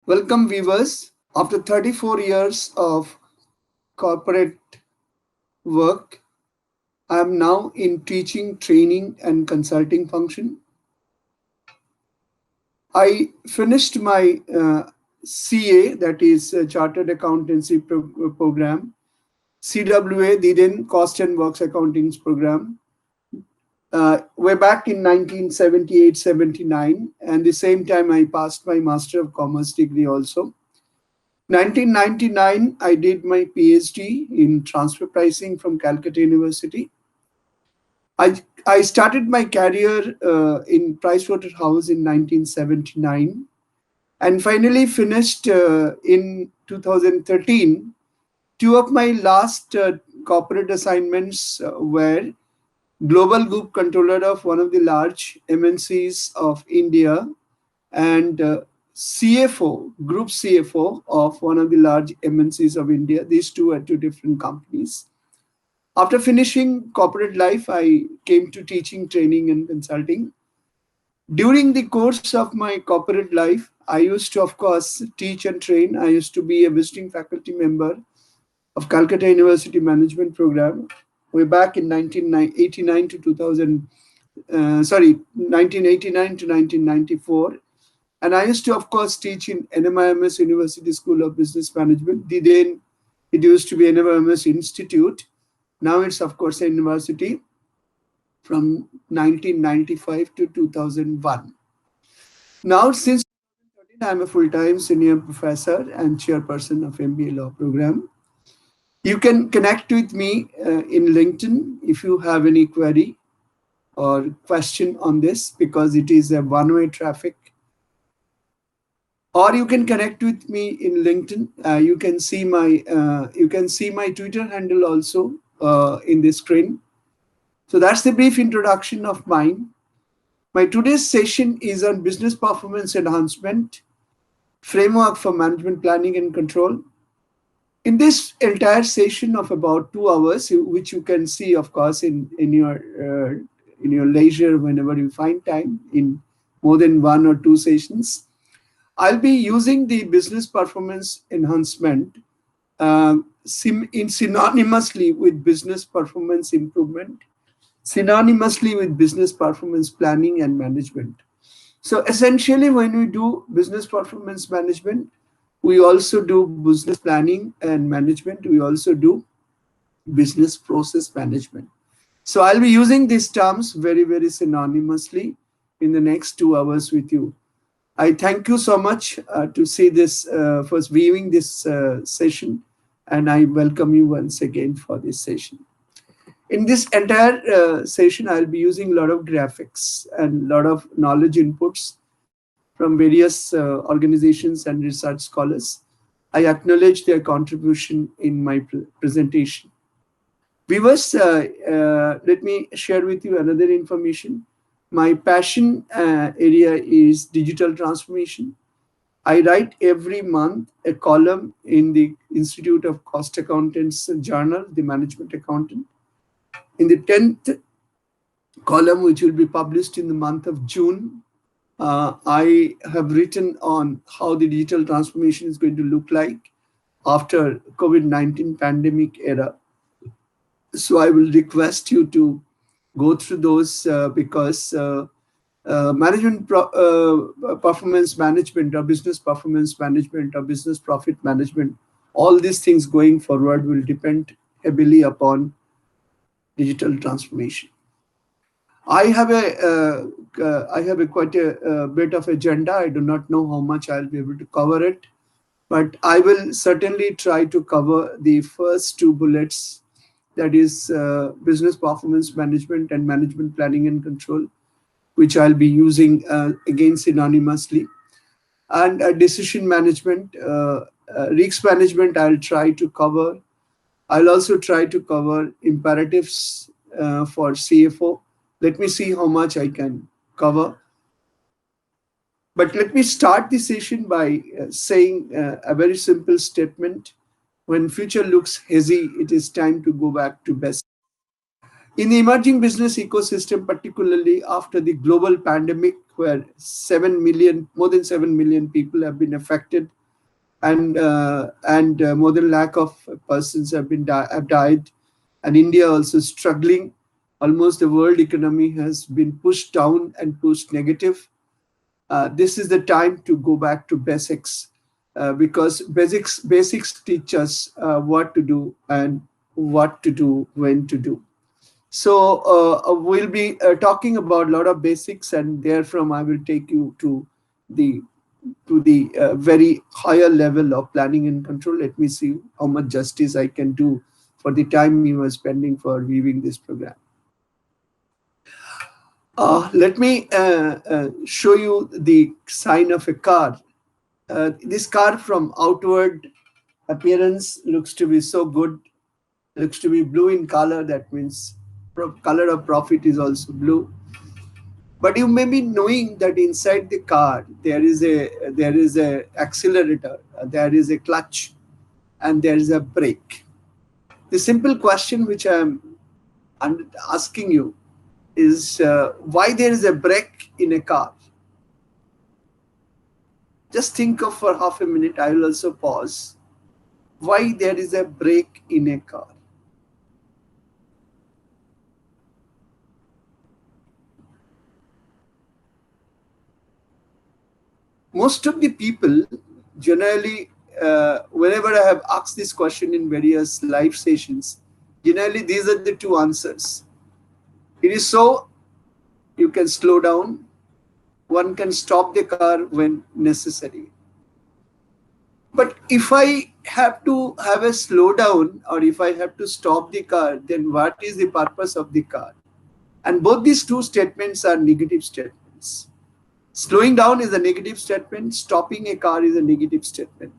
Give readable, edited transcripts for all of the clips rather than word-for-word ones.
Welcome, viewers. After 34 years of corporate work, I am now in teaching, training, and consulting function. I finished my CA, that is Chartered Accountancy program, CWA, the then Cost and Works Accounting program, way back in 1978-79, and the same time I passed my Master of Commerce degree also. 1999, I did my PhD in transfer pricing from Calcutta University. I started my career in Pricewaterhouse in 1979 and finally finished in 2013. Two of my last corporate assignments were Global Group Controller of one of the large MNCs of India and CFO, Group CFO of one of the large MNCs of India. These two are two different companies. After finishing corporate life, I came to teaching, training, and consulting. During the course of my corporate life, I used to, of course, teach and train. I used to be a visiting faculty member of Calcutta University Management Program way back in 1989 to 1989 to 1994. And I used to, of course, teach in NMIMS University School of Business Management. Then it used to be NMIMS Institute. Now it's, of course, a university from 1995 to 2001. Now, since 2013, I'm a full-time senior professor and chairperson of MBA Law Program. You can connect with me in LinkedIn if you have any query or question on this, because it is a one-way traffic. Or you can connect with me in LinkedIn. You can see my Twitter handle also in the screen. So that's the brief introduction of mine. My today's session is on business performance enhancement, framework for management planning and control. In this entire session of about 2 hours, which you can see, of course, in your leisure whenever you find time, in more than 1 or 2 sessions, I'll be using the business performance enhancement synonymously with business performance improvement, synonymously with business performance planning and management. So essentially, when we do business performance management, we also do business planning and management. We also do business process management. So I'll be using these terms very, very synonymously in the next 2 hours with you. I thank you so much to see this, first viewing this session, and I welcome you once again for this session. In this entire session, I'll be using a lot of graphics and a lot of knowledge inputs from various organizations and research scholars. I acknowledge their contribution in my presentation. Viewers, let me share with you another information. My passion area is digital transformation. I write every month a column in the Institute of Cost Accountants journal, The Management Accountant. In the 10th column, which will be published in the month of June, I have written on how the digital transformation is going to look like after COVID-19 pandemic era. So I will request you to go through those because performance management or business performance management or business profit management, all these things going forward will depend heavily upon digital transformation. I have quite a bit of agenda. I do not know how much I'll be able to cover it, but I will certainly try to cover the first 2 bullets, that is business performance management and management planning and control, which I'll be using again synonymously. And decision management, risk management, I'll try to cover. I'll also try to cover imperatives for CFO. Let me see how much I can cover. But let me start the session by saying a very simple statement. When future looks hazy, it is time to go back to basics. In the emerging business ecosystem, particularly after the global pandemic, where more than 7 million people have been affected and more than lakh of persons have died, and India also struggling. Almost the world economy has been pushed down and pushed negative. This is the time to go back to basics, because basics teach us what to do and what to do, when to do. So we'll be talking about a lot of basics, and therefrom I will take you the the very higher level of planning and control. Let me see how much justice I can do for the time you are spending for viewing this program. Let me show you the sign of a car. This car from outward appearance looks to be so good, looks to be blue in color. That means color of profit is also blue. But you may be knowing that inside the car there is a accelerator, there is a clutch, and there is a brake. The simple question which I am asking you is why there is a brake in a car. Just think of for half a minute. I will also pause. Why there is a brake in a car? Most of the people generally, whenever I have asked this question in various live sessions, generally these are the two answers. It is so you can slow down. One can stop the car when necessary. But if I have to have a slowdown, or if I have to stop the car, then what is the purpose of the car? And both these two statements are negative statements. Slowing down is a negative statement. Stopping a car is a negative statement.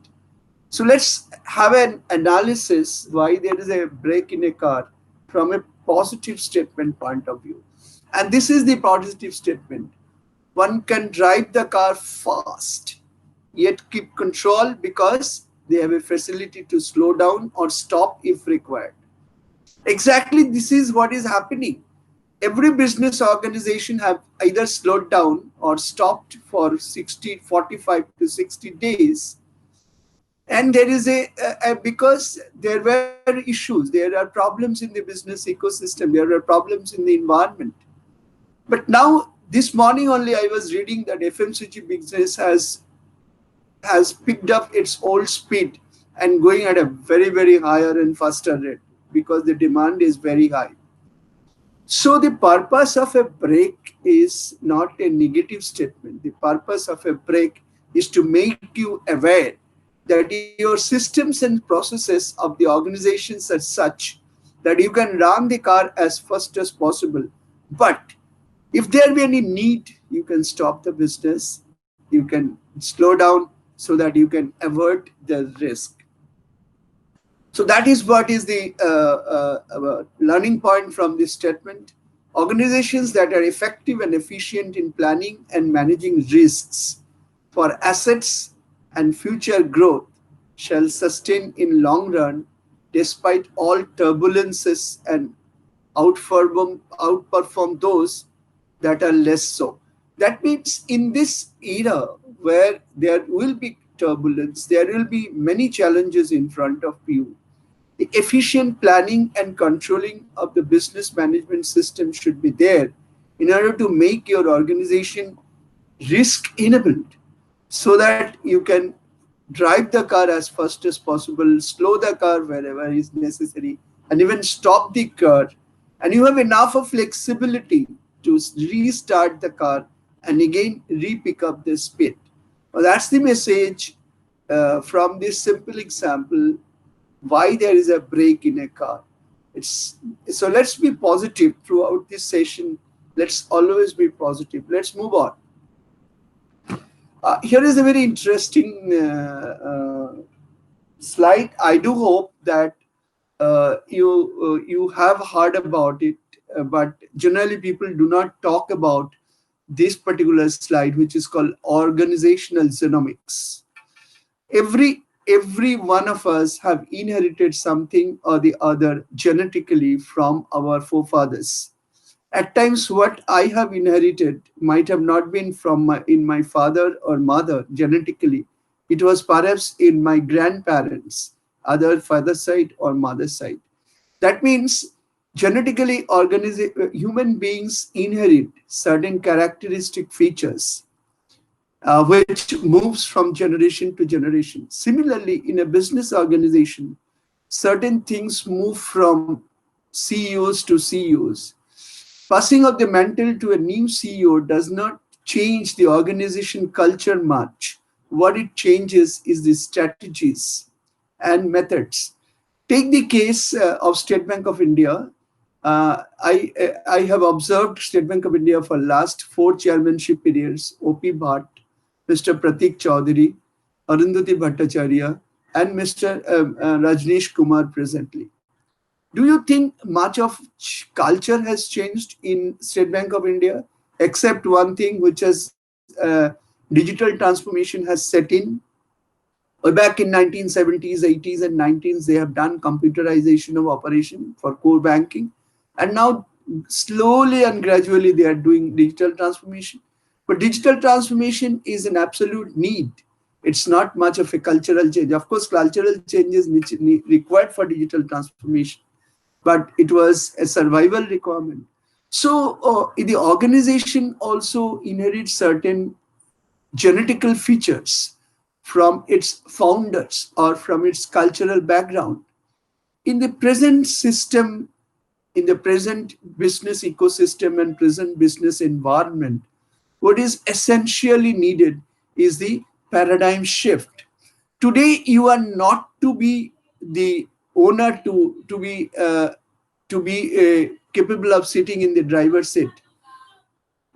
So let's have an analysis why there is a brake in a car from a positive statement point of view. And this is the positive statement. One can drive the car fast, yet keep control because they have a facility to slow down or stop if required. Exactly this is what is happening. Every business organization have either slowed down or stopped for 45 to 60 days. And there is because there were issues, there are problems in the business ecosystem, there are problems in the environment. But now, this morning only, I was reading that FMCG business has picked up its old speed and going at a very, very higher and faster rate because the demand is very high. So the purpose of a break is not a negative statement. The purpose of a break is to make you aware that your systems and processes of the organizations are such that you can run the car as fast as possible. But if there be any need, you can stop the business, you can slow down so that you can avert the risk. So that is what is the learning point from this statement. Organizations that are effective and efficient in planning and managing risks for assets and future growth shall sustain in long run despite all turbulences and outperform those that are less so. That means in this era where there will be turbulence, there will be many challenges in front of you. The efficient planning and controlling of the business management system should be there in order to make your organization risk enabled so that you can drive the car as fast as possible, slow the car wherever is necessary, and even stop the car. And you have enough of flexibility to restart the car and again re-pick up the speed. Well, that's the message from this simple example why there is a brake in a car. So let's be positive throughout this session. Let's always be positive. Let's move on. Here is a very interesting slide. I do hope that you have heard about it, but generally people do not talk about this particular slide, which is called organizational genomics. Every one of us have inherited something or the other genetically from our forefathers. At times, what I have inherited might have not been from my father or mother genetically. It was perhaps in my grandparents, other father's side or mother's side. That means genetically human beings inherit certain characteristic features which moves from generation to generation. Similarly, in a business organization, certain things move from CEOs to CEOs. Passing of the mantle to a new CEO does not change the organization culture much. What it changes is the strategies and methods. Take the case of State Bank of India. I have observed State Bank of India for last 4 chairmanship periods, OP Bhatt, Mr. Pratik Chaudhary, Arundhati Bhattacharya, and Mr. Rajneesh Kumar presently. Do you think much of culture has changed in State Bank of India, except one thing, which is digital transformation has set in? Back in 1970s, 80s, and 90s, they have done computerization of operation for core banking, and now slowly and gradually they are doing digital transformation. But digital transformation is an absolute need. It's not much of a cultural change. Of course, cultural change is required for digital transformation, but it was a survival requirement. So the organization also inherits certain genetical features from its founders or from its cultural background. In the present system, in the present business ecosystem and present business environment, what is essentially needed is the paradigm shift. Today, you are not to be the owner to be capable of sitting in the driver's seat.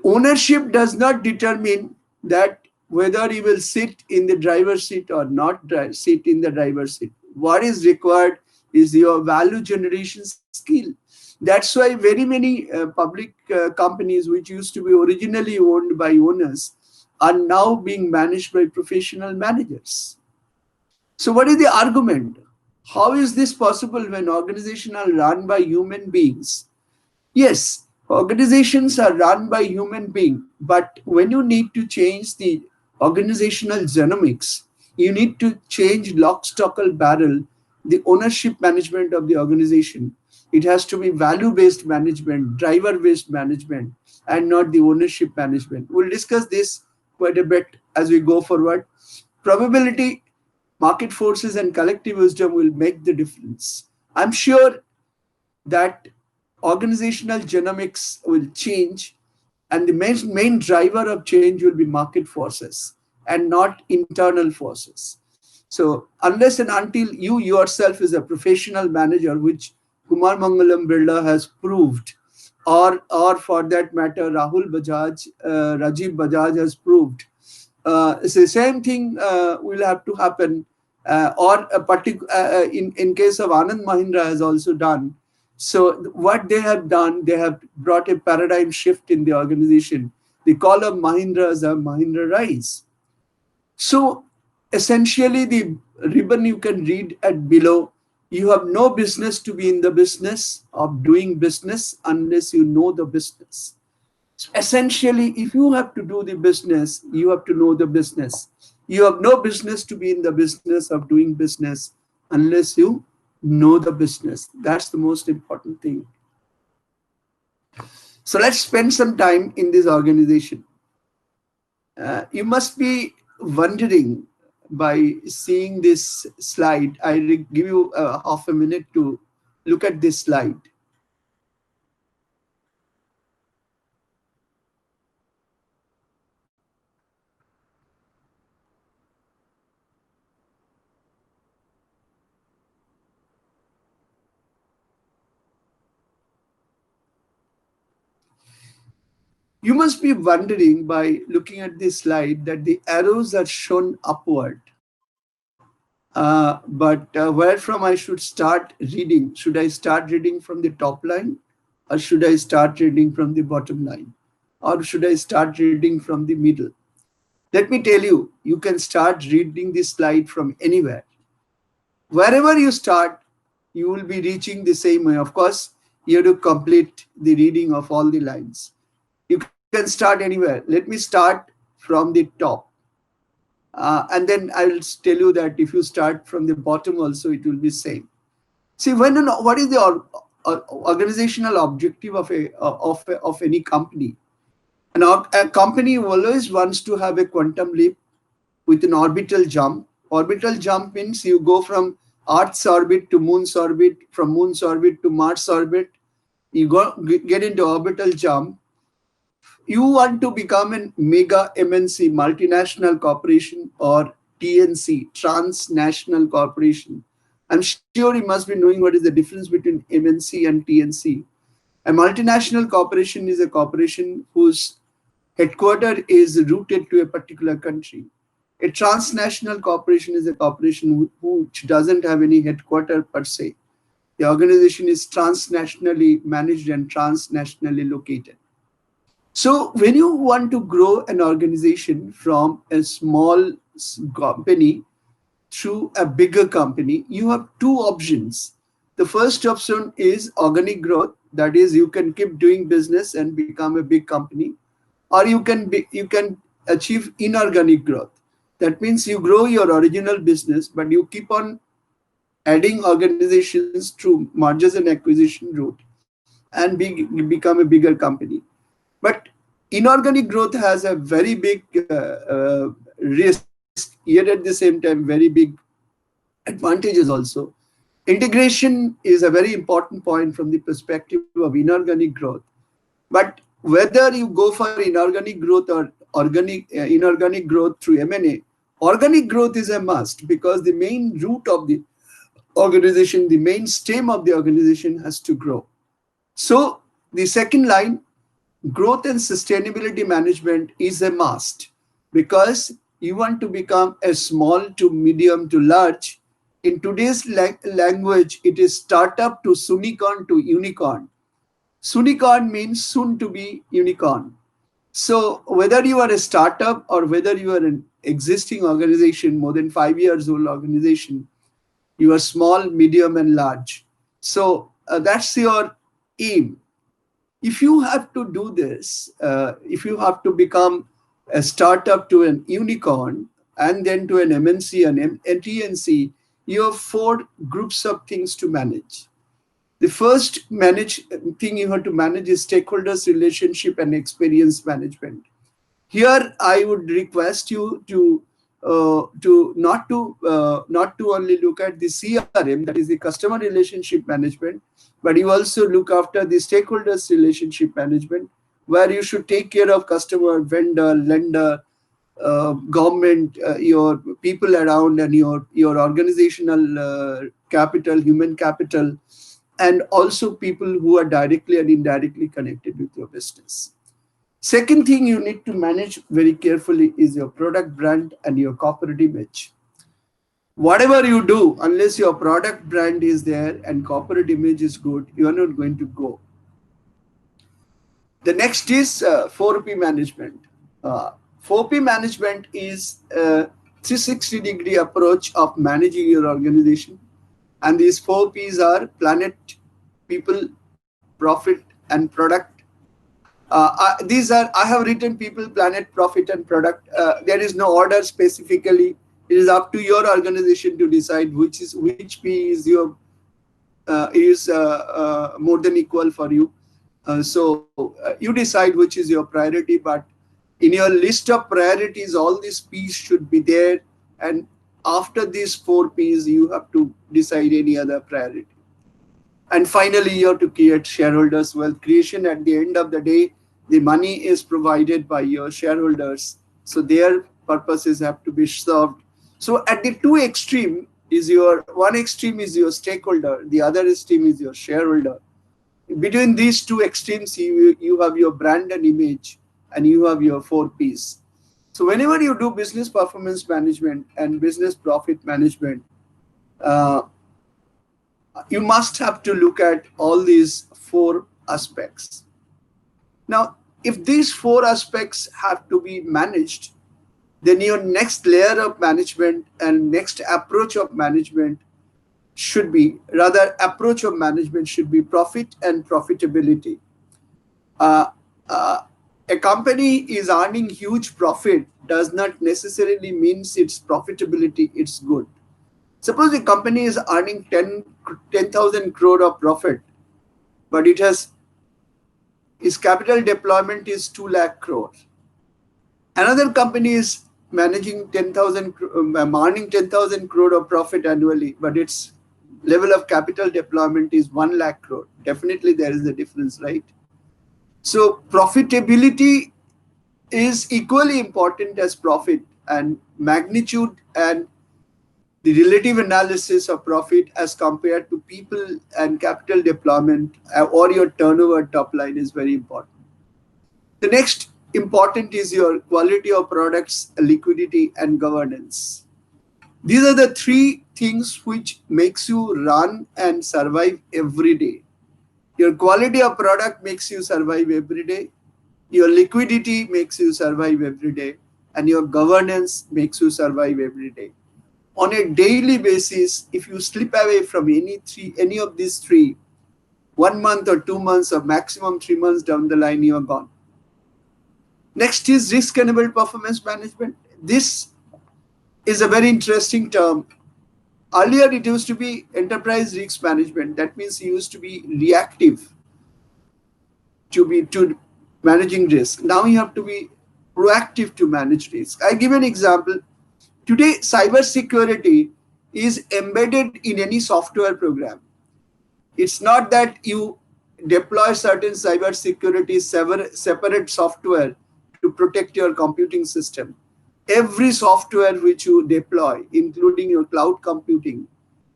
Ownership does not determine that whether you will sit in the driver's seat or not sit in the driver's seat. What is required is your value generation skill. That's why very many public companies which used to be originally owned by owners are now being managed by professional managers. So what is the argument? How is this possible when organizations are run by human beings? Yes, organizations are run by human beings, but when you need to change the organizational genomics, you need to change lock, stock, and barrel the ownership management of the organization. It has to be value-based management, driver-based management, and not the ownership management. We'll discuss this quite a bit as we go forward. Probability, market forces, and collective wisdom will make the difference. I'm sure that organizational genomics will change, and the main driver of change will be market forces and not internal forces. So unless and until you yourself is a professional manager, which Kumar Mangalam Birla has proved, or for that matter, Rahul Bajaj, Rajiv Bajaj has proved, it's the same thing will have to happen, or a in case of Anand Mahindra has also done. So what they have done, they have brought a paradigm shift in the organization. The call of Mahindra is a Mahindra Rise. So essentially the ribbon you can read at below, you have no business to be in the business of doing business unless you know the business. So essentially, if you have to do the business, you have to know the business. You have no business to be in the business of doing business unless you know the business. That's the most important thing. So let's spend some time in this organization. You must be wondering by seeing this slide. I give you half a minute to look at this slide. You must be wondering by looking at this slide that the arrows are shown upward. But where from I should start reading? Should I start reading from the top line, or should I start reading from the bottom line, or should I start reading from the middle? Let me tell you, you can start reading this slide from anywhere. Wherever you start, you will be reaching the same way. Of course, you have to complete the reading of all the lines. You can start anywhere. Let me start from the top. And then I will tell you that if you start from the bottom also, it will be same. See, what is the organizational objective of of any company? A company always wants to have a quantum leap with an orbital jump. Orbital jump means you go from Earth's orbit to Moon's orbit, from Moon's orbit to Mars orbit. You get into orbital jump. You want to become a mega MNC, multinational corporation, or TNC, transnational corporation. I'm sure you must be knowing what is the difference between MNC and TNC. A multinational corporation is a corporation whose headquarter is rooted to a particular country. A transnational corporation is a corporation which doesn't have any headquarter per se. The organization is transnationally managed and transnationally located. So when you want to grow an organization from a small company to a bigger company, you have two options. The first option is organic growth. That is, you can keep doing business and become a big company, or you can achieve inorganic growth. That means you grow your original business, but you keep on adding organizations through mergers and acquisition route and become a bigger company. But inorganic growth has a very big risk, yet at the same time, very big advantages also. Integration is a very important point from the perspective of inorganic growth. But whether you go for inorganic growth or inorganic growth through M&A, organic growth is a must, because the main root of the organization, the main stem of the organization has to grow. So the second line, growth and sustainability management, is a must, because you want to become a small to medium to large. In today's language, it is startup to sunicorn to unicorn. Sunicorn means soon to be unicorn. So whether you are a startup or whether you are an existing organization, more than 5 years old organization, you are small, medium, and large. So that's your aim. If you have to do this, if you have to become a startup to an unicorn and then to an MNC and TNC, you have 4 groups of things to manage. The first thing you have to manage is stakeholders relationship and experience management. Here, I would request you to not to only look at the CRM, that is the customer relationship management, but you also look after the stakeholders relationship management, where you should take care of customer, vendor, lender, government, your people around, and your organizational capital, human capital, and also people who are directly and indirectly connected with your business. Second thing you need to manage very carefully is your product brand and your corporate image. Whatever you do, unless your product brand is there and corporate image is good, you are not going to go. The next is 4P management. 4P management is a 360-degree approach of managing your organization. And these 4 Ps are planet, people, profit, and product. I have written people, planet, profit, and product. There is no order specifically. It is up to your organization to decide which P is more than equal for you. So you decide which is your priority, but in your list of priorities, all these P's should be there. And after these 4 P's, you have to decide any other priority. And finally, you have to create shareholders' wealth creation. At the end of the day, the money is provided by your shareholders, so their purposes have to be served. So at the two extreme is one extreme is your stakeholder, the other extreme is your shareholder. Between these two extremes, you have your brand and image, and you have your 4 Ps. So whenever you do business performance management and business profit management, you must have to look at all these 4 aspects. Now, if these 4 aspects have to be managed, then your next layer of management and next approach of management should be profit and profitability. A company is earning huge profit does not necessarily means its profitability it's good. Suppose a company is earning 10,000 crore of profit, but it has its capital deployment is 2 lakh crore. Another company is managing 10,000, earning 10,000 crore of profit annually, but its level of capital deployment is 1 lakh crore. Definitely there is a difference, right? So profitability is equally important as profit, and magnitude and the relative analysis of profit as compared to people and capital deployment or your turnover top line is very important. The next important is your quality of products, liquidity, and governance. These are the three things which makes you run and survive every day. Your quality of product makes you survive every day. Your liquidity makes you survive every day. And your governance makes you survive every day. On a daily basis, if you slip away from any of these three, 1 month or 2 months or maximum 3 months down the line, you are gone. Next is risk-enabled performance management. This is a very interesting term. Earlier, it used to be enterprise risk management. That means you used to be reactive to managing risk. Now you have to be proactive to manage risk. I give an example. Today, cybersecurity is embedded in any software program. It's not that you deploy certain cybersecurity separate software to protect your computing system. Every software which you deploy, including your cloud computing,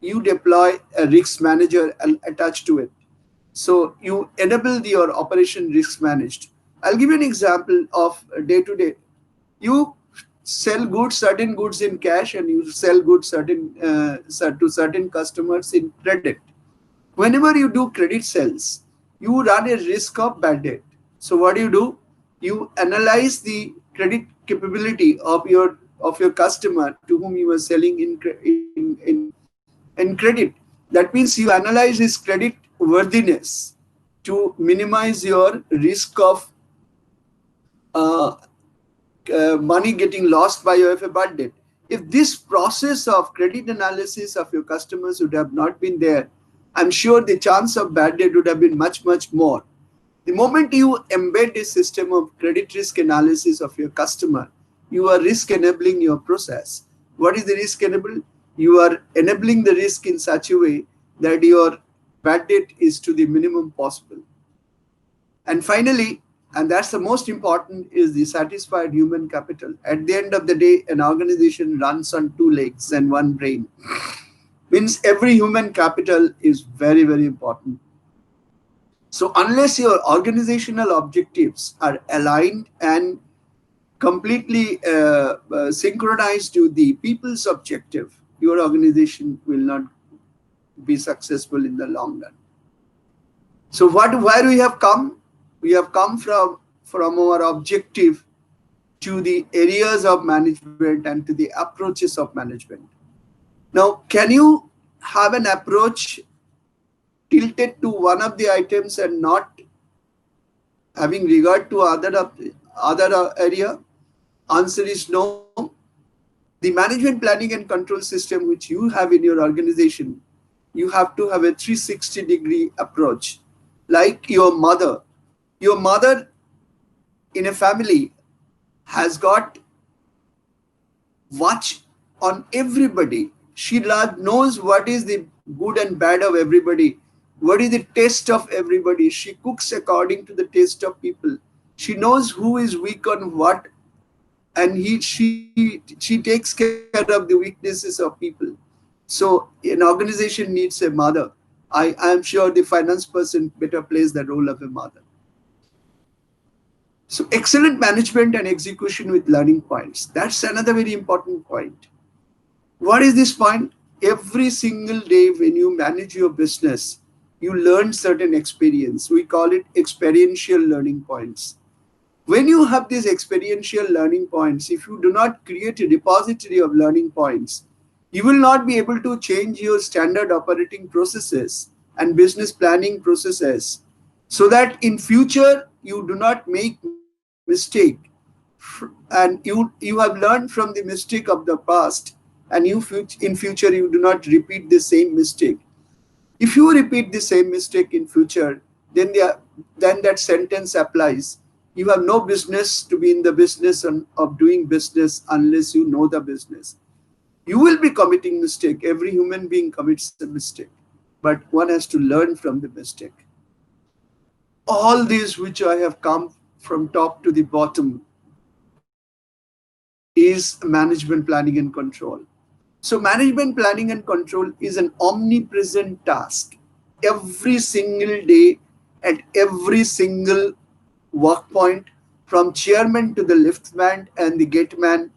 you deploy a risk manager attached to it. So you enable your operation risk managed. I'll give you an example of day to day. You sell goods, certain goods in cash, and you sell goods to certain customers in credit. Whenever you do credit sales, you run a risk of bad debt. So what do? You analyze the credit capability of your customer to whom you are selling in credit. That means you analyze his credit worthiness to minimize your risk of uh, money getting lost by your bad debt. If this process of credit analysis of your customers would have not been there, I'm sure the chance of bad debt would have been much, much more. The moment you embed a system of credit risk analysis of your customer, you are risk enabling your process. What is the risk enable? You are enabling the risk in such a way that your bad debt is to the minimum possible. And finally, and that's the most important, is the satisfied human capital. At the end of the day, an organization runs on 2 legs and 1 brain. Means every human capital is very, very important. So unless your organizational objectives are aligned and completely synchronized to the people's objective, your organization will not be successful in the long run. So where we have come? We have come from our objective to the areas of management and to the approaches of management. Now, can you have an approach tilted to one of the items and not having regard to other area? Answer is no. The management planning and control system which you have in your organization, you have to have a 360-degree approach. Like your mother in a family has got watch on everybody. She knows what is the good and bad of everybody, what is the taste of everybody. She cooks according to the taste of people. She knows who is weak on what, and she takes care of the weaknesses of people. So an organization needs a mother. I am sure the finance person better plays the role of a mother. So excellent management and execution with learning points. That's another very important point. What is this point? Every single day when you manage your business, you learn certain experience. We call it experiential learning points. When you have these experiential learning points, if you do not create a repository of learning points, you will not be able to change your standard operating processes and business planning processes so that in future you do not make mistake, and you have learned from the mistake of the past, and in future you do not repeat the same mistake. If you repeat the same mistake in future, then then that sentence applies. You have no business to be in the business of doing business unless you know the business. You will be committing mistake. Every human being commits a mistake, but one has to learn from the mistake. All these which I have come from top to the bottom is management planning and control. So management planning and control is an omnipresent task. Every single day, at every single work point, from chairman to the liftman and the gateman,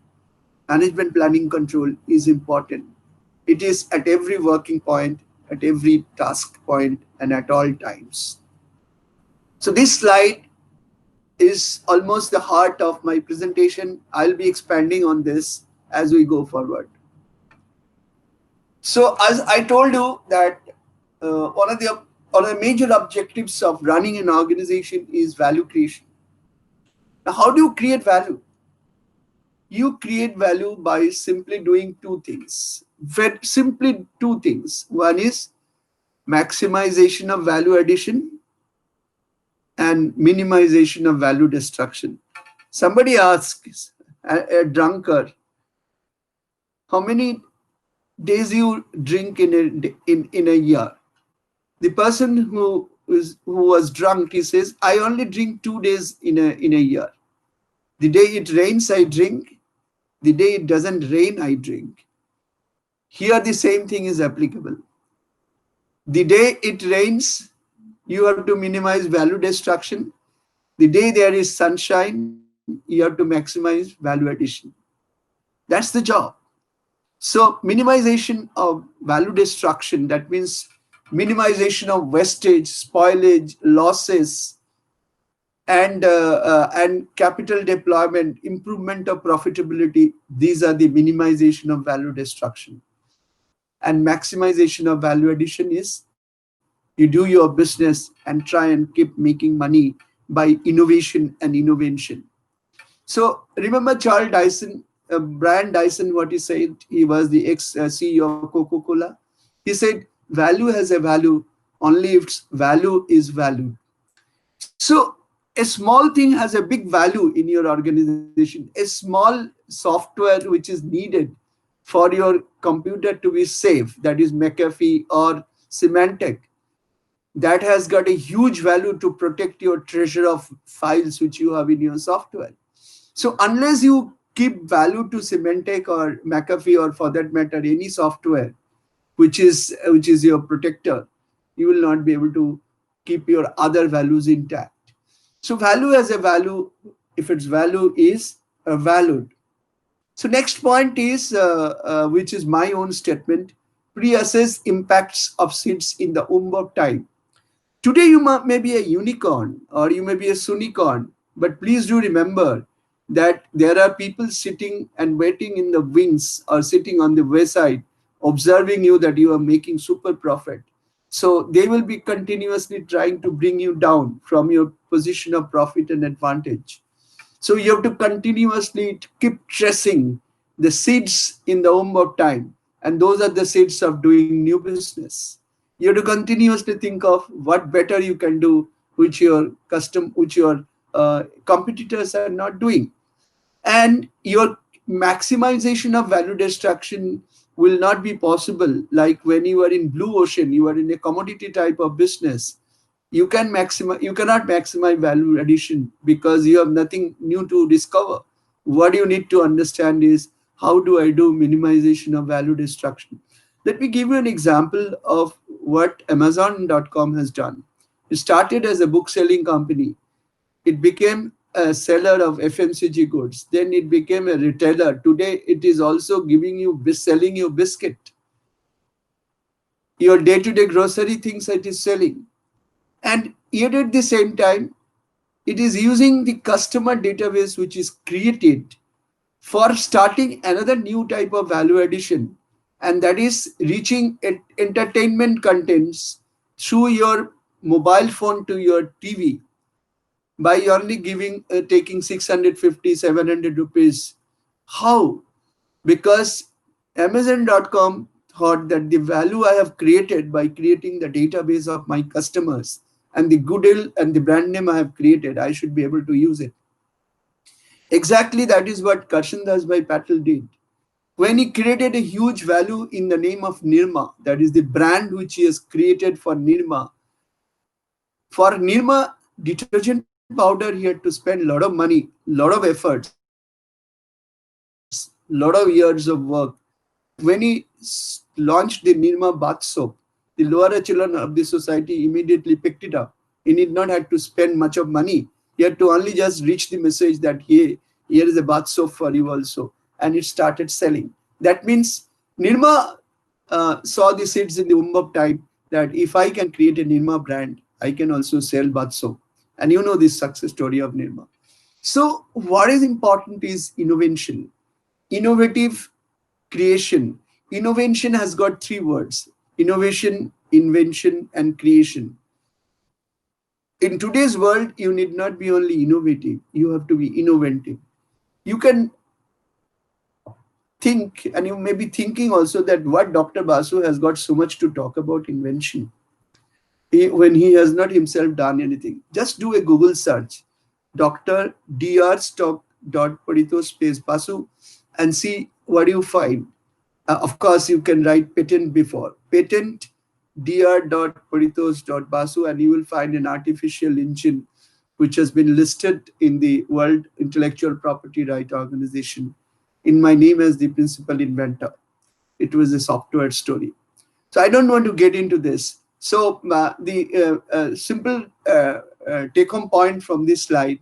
management planning control is important. It is at every working point, at every task point, and at all times. So this slide is almost the heart of my presentation. I'll be expanding on this as we go forward. So as I told you that one of the major objectives of running an organization is value creation. Now, how do you create value? You create value by simply doing two things. Simply two things. One is maximization of value addition and minimization of value destruction. Somebody asks a drunkard, how many days you drink in a year? The person who was drunk, he says, I only drink 2 days in a year. The day it rains, I drink. The day it doesn't rain, I drink. Here the same thing is applicable. The day it rains, you have to minimize value destruction. The day there is sunshine, you have to maximize value addition. That's the job. So minimization of value destruction, that means minimization of wastage, spoilage, losses, and capital deployment, improvement of profitability. These are the minimization of value destruction. And maximization of value addition is you do your business and try and keep making money by innovation and invention. So remember Charles Dyson, Brian Dyson, what he said, he was the ex-CEO of Coca-Cola. He said, value has a value only if its value is valued. So a small thing has a big value in your organization. A small software which is needed for your computer to be safe, that is McAfee or Symantec, that has got a huge value to protect your treasure of files which you have in your software. So unless you keep value to Symantec or McAfee, or for that matter any software which is your protector, you will not be able to keep your other values intact. So value has a value if its value is valued. So next point is, which is my own statement, pre-assess impacts of seeds in the womb of time. Today you may be a unicorn or you may be a sunicorn, but please do remember that there are people sitting and waiting in the wings or sitting on the wayside observing you that you are making super profit. So they will be continuously trying to bring you down from your position of profit and advantage. So you have to continuously keep tracing the seeds in the womb of time. And those are the seeds of doing new business. You have to continuously think of what better you can do, which your competitors are not doing. And your maximization of value destruction will not be possible. Like when you are in blue ocean, you are in a commodity type of business, you cannot maximize value addition because you have nothing new to discover. What you need to understand is, how do I do minimization of value destruction? Let me give you an example of what Amazon.com has done. It started as a book selling company. It became a seller of FMCG goods. Then it became a retailer. Today it is also selling you biscuit. Your day-to-day grocery things it is selling. And yet at the same time, it is using the customer database which is created for starting another new type of value addition, and that is reaching entertainment contents through your mobile phone to your TV. by only giving taking 650, 700 rupees. How? Because Amazon.com thought that the value I have created by creating the database of my customers and the goodwill and the brand name I have created, I should be able to use it. Exactly that is what Karshan Das Bhai Patel did. When he created a huge value in the name of Nirma, that is the brand which he has created for Nirma. For Nirma detergent powder, he had to spend a lot of money, lot of efforts, lot of years of work. When he launched the Nirma bath soap, the lower echelon of the society immediately picked it up. He did not have to spend much of money. He had to only just reach the message that, hey, here is a bath soap for you also. And it started selling. That means Nirma saw the seeds in the womb of time that if I can create a Nirma brand, I can also sell bath soap. And you know this success story of Nirma. So what is important is innovation, innovative creation. Innovation has got three words: innovation, invention, and creation. In today's world, you need not be only innovative, you have to be innovative. You can think, and you may be thinking also, that what Dr. Basu has got so much to talk about invention when he has not himself done anything. Just do a Google search, Dr. Dr. Stock Paritosh space Basu, and see what you find. Of course, you can write patent before patent dr.paritosh.basu, and you will find an artificial engine which has been listed in the World Intellectual Property Right Organization in my name as the principal inventor. It was a software story. So I don't want to get into this. So the simple take-home point from this slide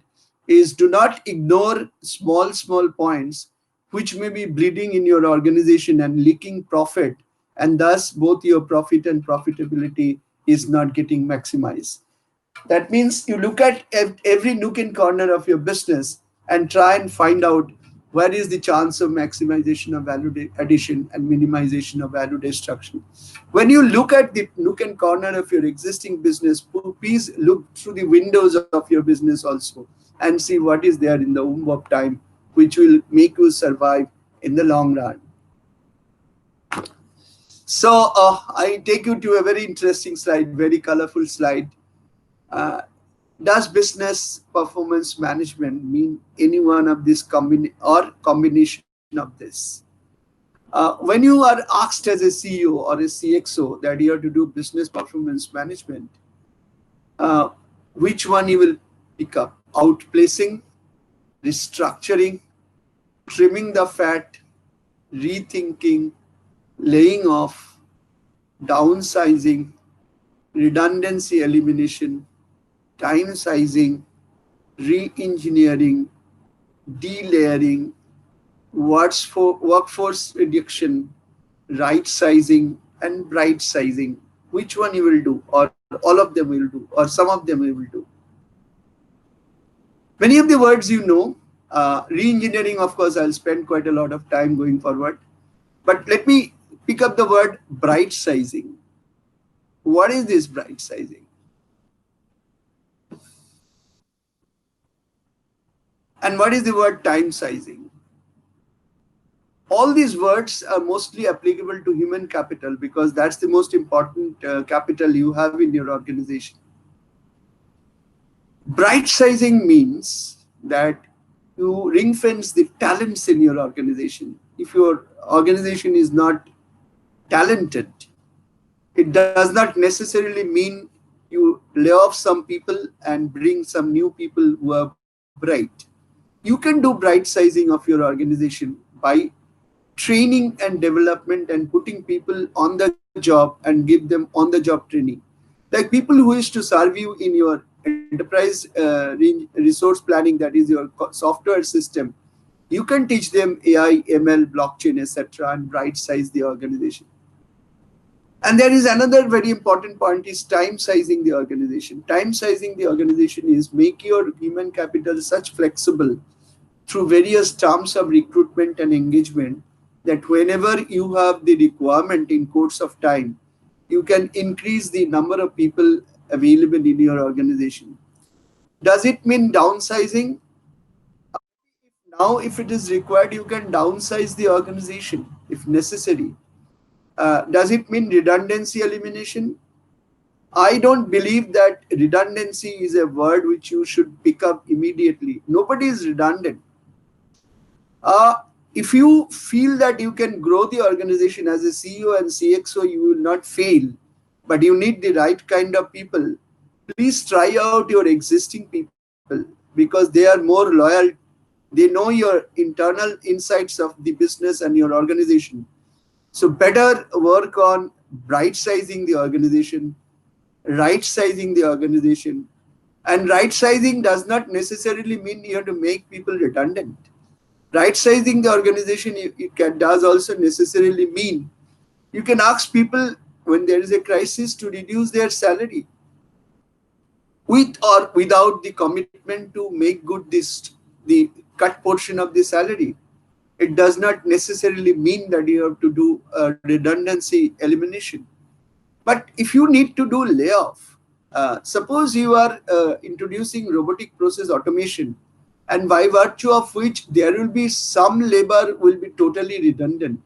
is, do not ignore small points which may be bleeding in your organization and leaking profit, and thus both your profit and profitability is not getting maximized. That means you look at every nook and corner of your business and try and find out where is the chance of maximization of value addition and minimization of value destruction. When you look at the nook and corner of your existing business, please look through the windows of your business also and see what is there in the womb of time, which will make you survive in the long run. So I take you to a very interesting slide, very colorful slide. Does business performance management mean any one of this combination of this? When you are asked as a CEO or a CXO that you have to do business performance management, which one you will pick up? Outplacing, restructuring, trimming the fat, rethinking, laying off, downsizing, redundancy elimination, time sizing, re-engineering, delayering, workforce reduction, right sizing, and bright sizing. Which one you will do, or all of them will do, or some of them you will do? Many of the words you know. Re-engineering, of course, I'll spend quite a lot of time going forward. But let me pick up the word bright sizing. What is this bright sizing? And what is the word time sizing? All these words are mostly applicable to human capital because that's the most important capital you have in your organization. Bright sizing means that you ring fence the talents in your organization. If your organization is not talented, it does not necessarily mean you lay off some people and bring some new people who are bright. You can do bright sizing of your organization by training and development and putting people on the job and give them on the job training. Like people who wish to serve you in your enterprise resource planning, that is your software system, you can teach them AI, ML, blockchain, etc., and bright size the organization. And there is another very important point is time sizing the organization. Time sizing the organization is make your human capital such flexible through various terms of recruitment and engagement that whenever you have the requirement in course of time, you can increase the number of people available in your organization. Does it mean downsizing? Now, if it is required, you can downsize the organization if necessary. Does it mean redundancy elimination? I don't believe that redundancy is a word which you should pick up immediately. Nobody is redundant. Uh, if you feel that you can grow the organization as a CEO and CXO, you will not fail, but you need the right kind of people. Please try out your existing people because they are more loyal. They know your internal insights of the business and your organization. So better work on right sizing the organization, right sizing the organization. And right sizing does not necessarily mean you have to make people redundant. Right sizing the organization does also necessarily mean you can ask people when there is a crisis to reduce their salary with or without the commitment to make good the cut portion of the salary. It does not necessarily mean that you have to do a redundancy elimination. But if you need to do layoff, suppose you are introducing robotic process automation, and by virtue of which there will be some labor will be totally redundant.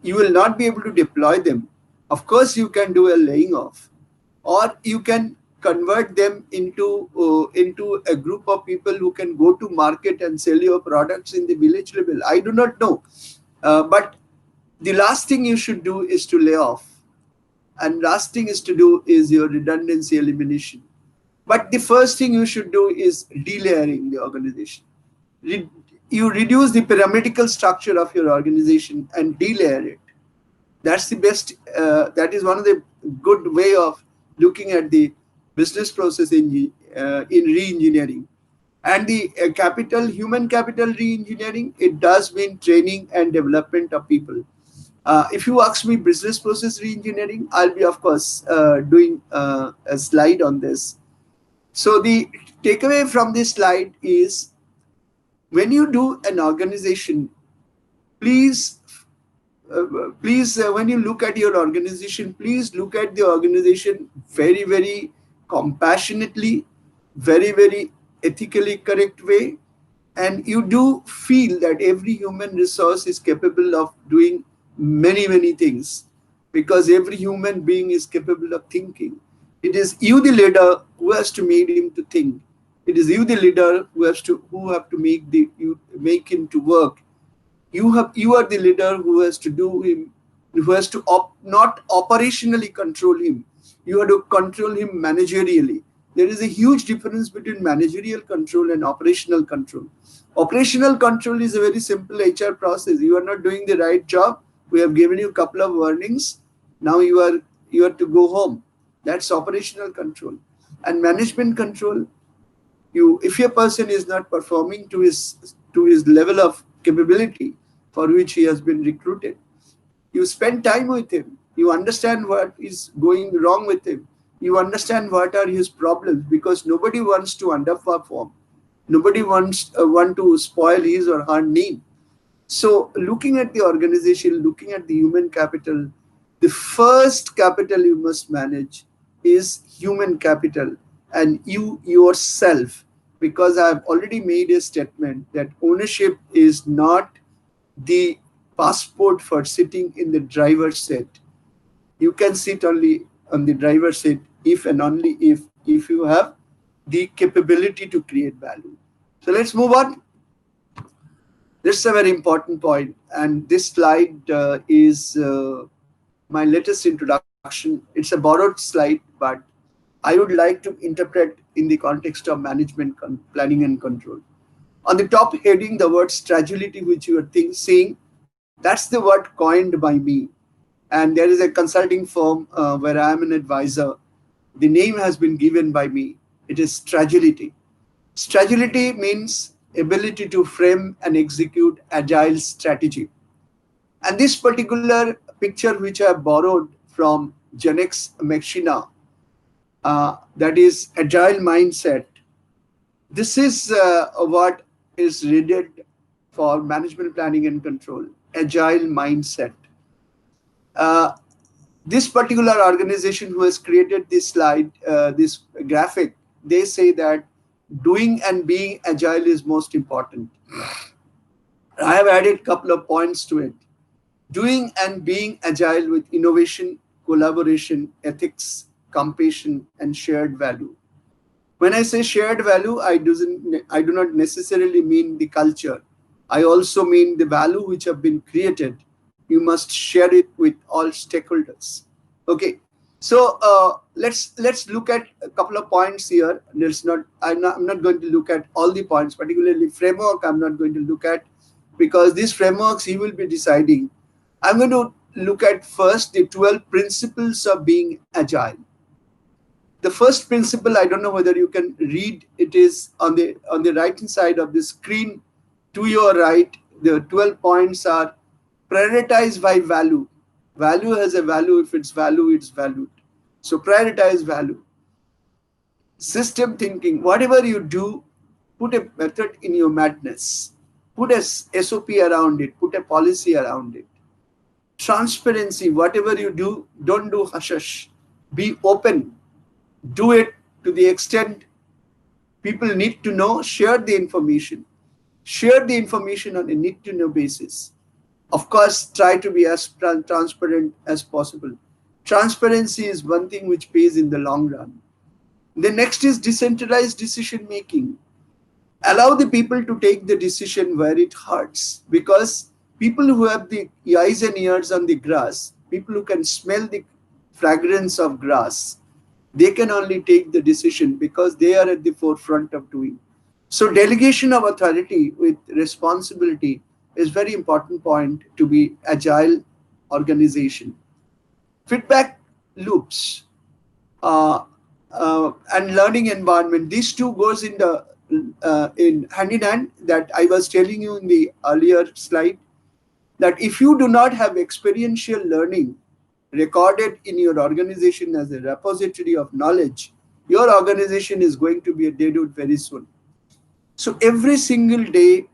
You will not be able to deploy them. Of course, you can do a laying off, or you can convert them into a group of people who can go to market and sell your products in the village level. I do not know, but the last thing you should do is to lay off, and last thing is to do is your redundancy elimination. But the first thing you should do is delayering the organization. You reduce the pyramidal structure of your organization and delayer it. That's the best. That is one of the good way of looking at the business process in re-engineering. And the human capital re-engineering, it does mean training and development of people. If you ask me business process re-engineering, I'll be, of course, doing a slide on this. So the takeaway from this slide is when you do an organization, please, when you look at your organization, please look at the organization very, very compassionately, very, very ethically correct way. And you do feel that every human resource is capable of doing many, many things because every human being is capable of thinking. It is you, the leader, who has to make him to think. It is you, the leader, who have to make him to work. You are the leader who has to do him, who has to not operationally control him. You have to control him managerially. There is a huge difference between managerial control and operational control. Operational control is a very simple HR process. You are not doing the right job. We have given you a couple of warnings. Now you are to go home. That's operational control. And management control, if a person is not performing to his level of capability for which he has been recruited, you spend time with him. You understand what is going wrong with him. You understand what are his problems, because nobody wants to underperform. Nobody want to spoil his or her name. So looking at the organization, looking at the human capital, the first capital you must manage is human capital and you yourself, because I've already made a statement that ownership is not the passport for sitting in the driver's seat. You can sit only on the driver's seat if and only if you have the capability to create value. So let's move on. This is a very important point, and this slide is my latest introduction. It's a borrowed slide, but I would like to interpret in the context of management, planning, and control. On the top heading, the word fragility, which you are seeing, that's the word coined by me. And there is a consulting firm where I am an advisor. The name has been given by me. It is fragility. Fragility means ability to frame and execute agile strategy. And this particular picture, which I borrowed from Genomics Machina, that is agile mindset. This is what is needed for management, planning, and control. Agile mindset. This particular organization who has created this slide, this graphic, they say that doing and being agile is most important. I have added a couple of points to it. Doing and being agile with innovation, collaboration, ethics, compassion, and shared value. When I say shared value, I do not necessarily mean the culture. I also mean the value which have been created. You must share it with all stakeholders. Okay, so let's look at a couple of points here. I'm not going to look at all the points, particularly framework. I'm not going to look at, because these frameworks he will be deciding. I'm going to look at first the 12 principles of being agile. The first principle, I don't know whether you can read, it is on the right hand side of the screen to your right. The 12 points are: prioritize by value. Value has a value. If it's value, it's valued. So prioritize value. System thinking. Whatever you do, put a method in your madness. Put a SOP around it. Put a policy around it. Transparency. Whatever you do, don't do hush hush. Be open. Do it to the extent people need to know. Share the information. Share the information on a need to know basis. Of course, try to be as transparent as possible. Transparency is one thing which pays in the long run. The next is decentralized decision making. Allow the people to take the decision where it hurts, because people who have the eyes and ears on the grass, people who can smell the fragrance of grass, they can only take the decision because they are at the forefront of doing. So delegation of authority with responsibility is very important point to be agile organization. Feedback loops and learning environment. These two goes in hand in hand, that I was telling you in the earlier slide, that if you do not have experiential learning recorded in your organization as a repository of knowledge, your organization is going to be a deadwood very soon. So every single day,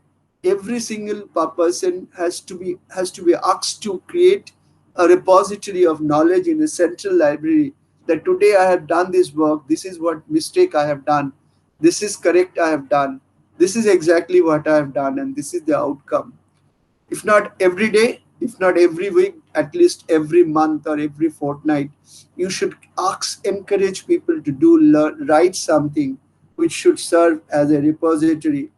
every single person has to be asked to create a repository of knowledge in a central library, that today I have done this work, this is what mistake I have done, this is correct I have done, this is exactly what I have done, and this is the outcome. If not every day, if not every week, at least every month or every fortnight, you should encourage people to write something which should serve as a repository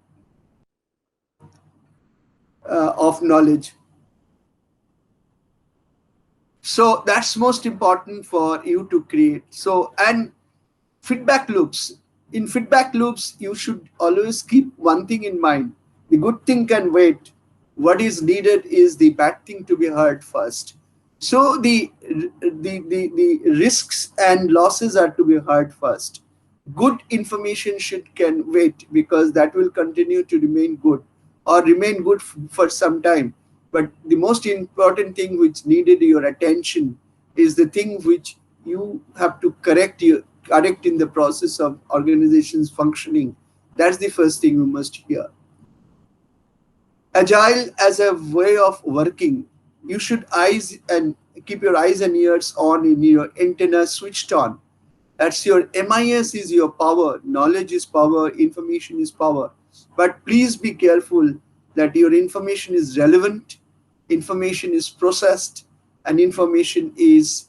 of knowledge. So that's most important for you to create. So, and feedback loops. In feedback loops, you should always keep one thing in mind: the good thing can wait. What is needed is the bad thing to be heard first. So the risks and losses are to be heard first. Good information can wait, because that will continue to remain good, or remain good for some time. But the most important thing which needed your attention is the thing which you have to correct in the process of organization's functioning. That's the first thing you must hear. Agile as a way of working. You should keep your eyes and ears on, in your antenna switched on. That's your MIS is your power. Knowledge is power. Information is power. But please be careful that your information is relevant, information is processed, and information is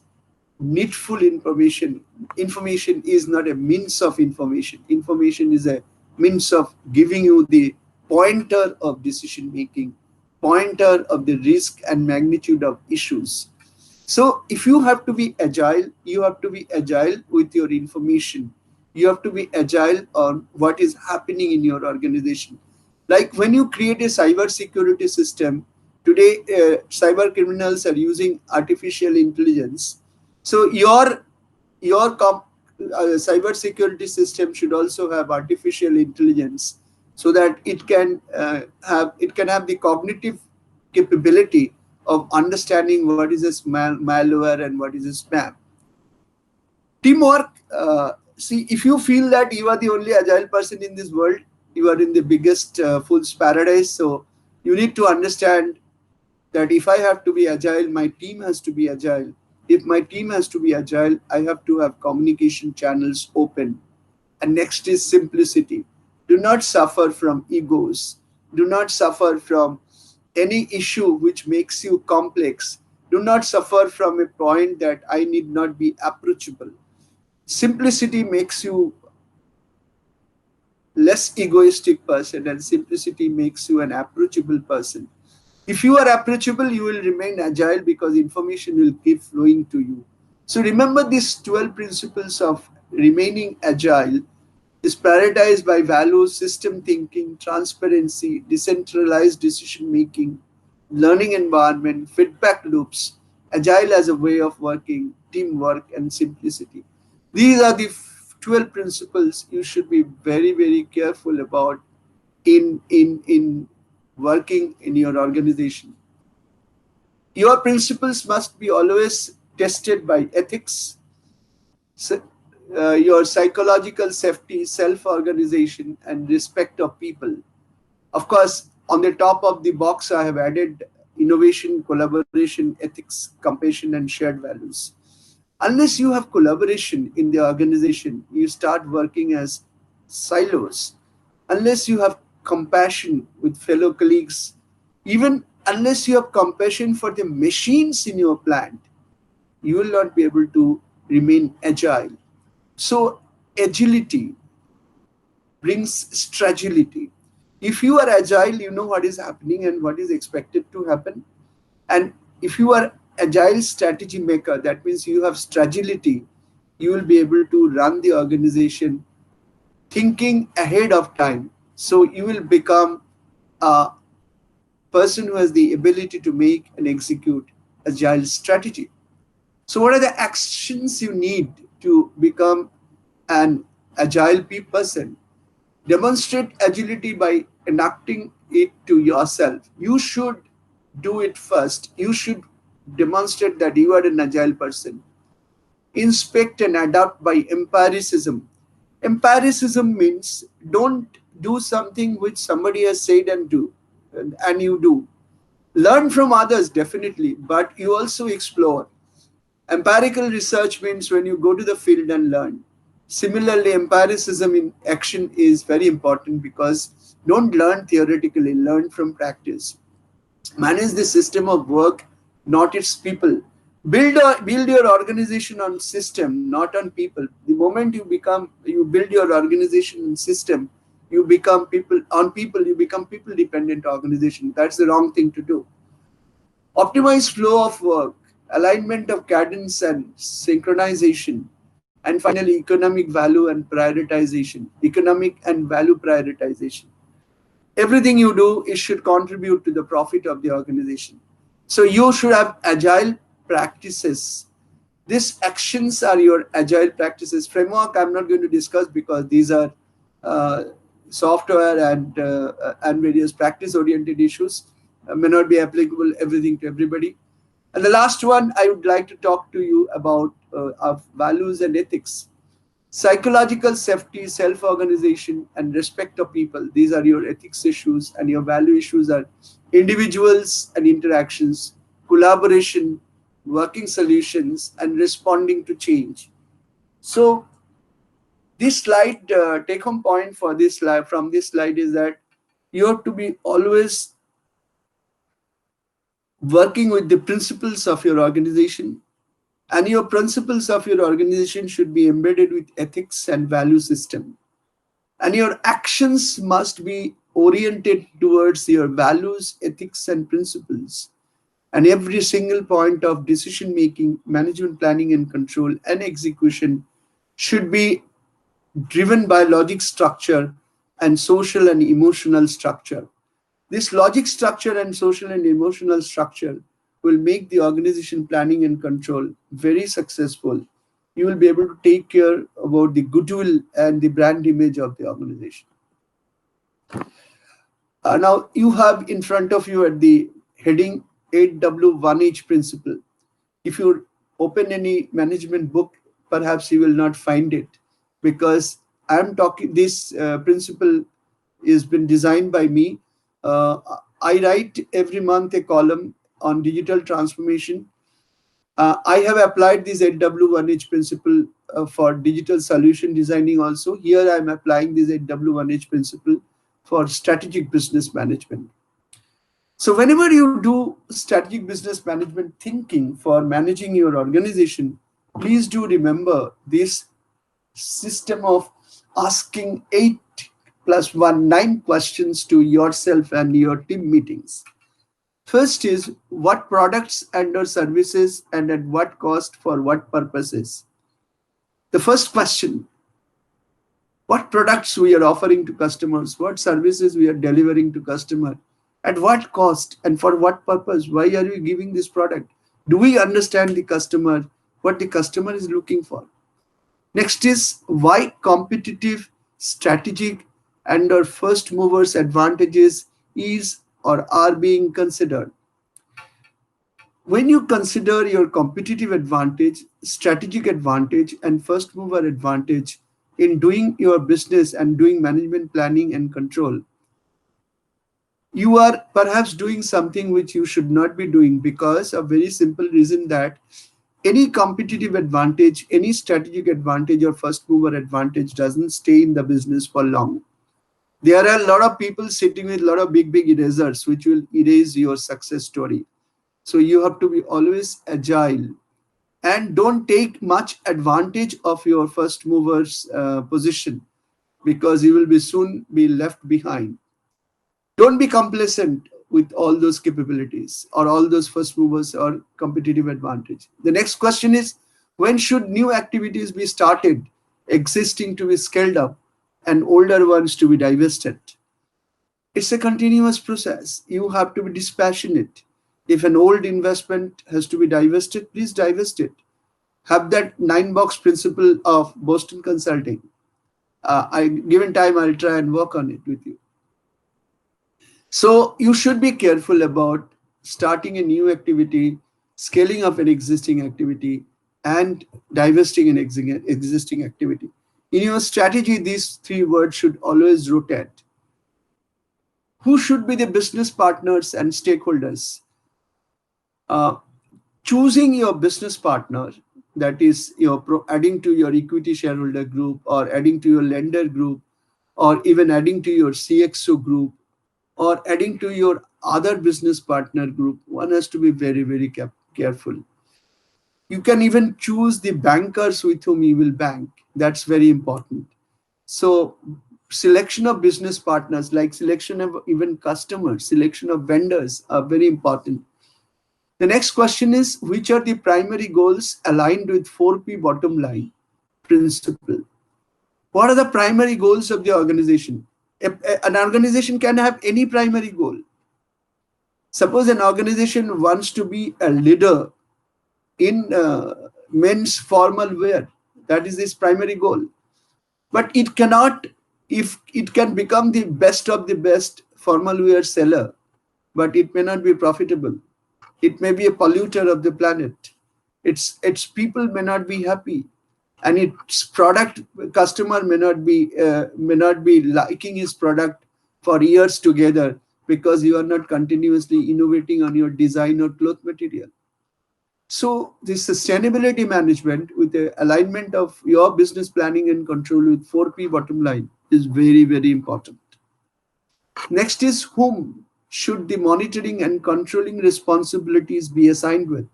needful information. Information is not a means of information. Information is a means of giving you the pointer of decision making, pointer of the risk and magnitude of issues. So if you have to be agile, you have to be agile with your information. You have to be agile on what is happening in your organization. Like when you create a cyber security system, today cyber criminals are using artificial intelligence. So your cyber security system should also have artificial intelligence, so that it can have the cognitive capability of understanding what is a malware and what is a spam. Teamwork. See, if you feel that you are the only agile person in this world, you are in the biggest fool's paradise. So you need to understand that if I have to be agile, my team has to be agile. If my team has to be agile, I have to have communication channels open. And next is simplicity. Do not suffer from egos. Do not suffer from any issue which makes you complex. Do not suffer from a point that I need not be approachable. Simplicity makes you less egoistic person, and simplicity makes you an approachable person. If you are approachable, you will remain agile because information will keep flowing to you. So remember these 12 principles of remaining agile is prioritized by values, system thinking, transparency, decentralized decision making, learning environment, feedback loops, agile as a way of working, teamwork, and simplicity. These are the 12 principles you should be very, very careful about in working in your organization. Your principles must be always tested by ethics, your psychological safety, self-organization, and respect of people. Of course, on the top of the box, I have added innovation, collaboration, ethics, compassion, and shared values. Unless you have collaboration in the organization, you start working as silos. Unless you have compassion with fellow colleagues, even unless you have compassion for the machines in your plant, you will not be able to remain agile. So, agility brings strategy. If you are agile, you know what is happening and what is expected to happen. And if you are agile strategy maker, that means you have strategy. You will be able to run the organization thinking ahead of time. So you will become a person who has the ability to make and execute agile strategy. So what are the actions you need to become an agile person? Demonstrate agility by enacting it to yourself. You should do it first. You should demonstrate that you are an agile person. Inspect and adapt by empiricism. Empiricism means don't do something which somebody has said and do, and you do. Learn from others, definitely, but you also explore. Empirical research means when you go to the field and learn. Similarly, empiricism in action is very important because don't learn theoretically, learn from practice. Manage the system of work, not its people. Build your organization on system, not on people. The moment you build your organization on system, you become people, you become people dependent organization. That's the wrong thing to do. Optimize flow of work, alignment of cadence and synchronization, and finally economic value and prioritization. Economic and value prioritization. Everything you do, it should contribute to the profit of the organization. So you should have agile practices. These actions are your agile practices. Framework I'm not going to discuss because these are uh, software and various practice oriented issues. May not be applicable everything to everybody. And the last one I would like to talk to you about of values and ethics. Psychological safety, self-organization, and respect of people. These are your ethics issues, and your value issues are individuals and interactions, collaboration, working solutions, and responding to change. So this slide, take-home point for this slide from this slide is that you have to be always working with the principles of your organization, and your principles of your organization should be embedded with ethics and value system, and your actions must be oriented towards your values, ethics, and principles. And every single point of decision making, management planning and control and execution should be driven by logic structure and social and emotional structure. This logic structure and social and emotional structure will make the organization planning and control very successful. You will be able to take care about the goodwill and the brand image of the organization. Now you have in front of you at the heading 8W1H principle. If you open any management book, perhaps you will not find it because I'm talking this principle is been designed by me. Uh, I write every month a column on digital transformation. I have applied this 8W1H principle for digital solution designing also. Here I am applying this W1H principle for strategic business management. So whenever you do strategic business management thinking for managing your organization, please do remember this system of asking 8 plus 1, 9 questions to yourself and your team meetings. First is, what products and or services and at what cost for what purposes? The first question, what products we are offering to customers, what services we are delivering to customer, at what cost and for what purpose? Why are we giving this product? Do we understand the customer, what the customer is looking for? Next is, why competitive, strategic and or first movers advantages is or are being considered. When you consider your competitive advantage, strategic advantage, and first mover advantage in doing your business and doing management planning and control, you are perhaps doing something which you should not be doing, because a very simple reason that any competitive advantage, any strategic advantage or first mover advantage doesn't stay in the business for long. There are a lot of people sitting with a lot of big erasers which will erase your success story. So you have to be always agile and don't take much advantage of your first mover's position, because you will be soon be left behind. Don't be complacent with all those capabilities or all those first movers or competitive advantage. The next question is, when should new activities be started, existing to be scaled up and older ones to be divested? It's a continuous process. You have to be dispassionate. If an old investment has to be divested, please divest it. Have that 9-box principle of Boston Consulting. Given time, I'll try and work on it with you. So you should be careful about starting a new activity, scaling up an existing activity, and divesting an existing activity. In your strategy, these 3 words should always rotate. Who should be the business partners and stakeholders? Choosing your business partner, that is adding to your equity shareholder group or adding to your lender group or even adding to your CXO group or adding to your other business partner group, one has to be very careful. You can even choose the bankers with whom you will bank. That's very important. So selection of business partners, like selection of even customers, selection of vendors are very important. The next question is, which are the primary goals aligned with 4P bottom line principle? What are the primary goals of the organization? An organization can have any primary goal. Suppose an organization wants to be a leader in men's formal wear. That is its primary goal. But it cannot, if it can become the best of the best formal wear seller, but it may not be profitable. It may be a polluter of the planet. Its people may not be happy, and its product customer may not be liking his product for years together, because you are not continuously innovating on your design or cloth material. So the sustainability management with the alignment of your business planning and control with 4P bottom line is very important. Next is, whom should the monitoring and controlling responsibilities be assigned with?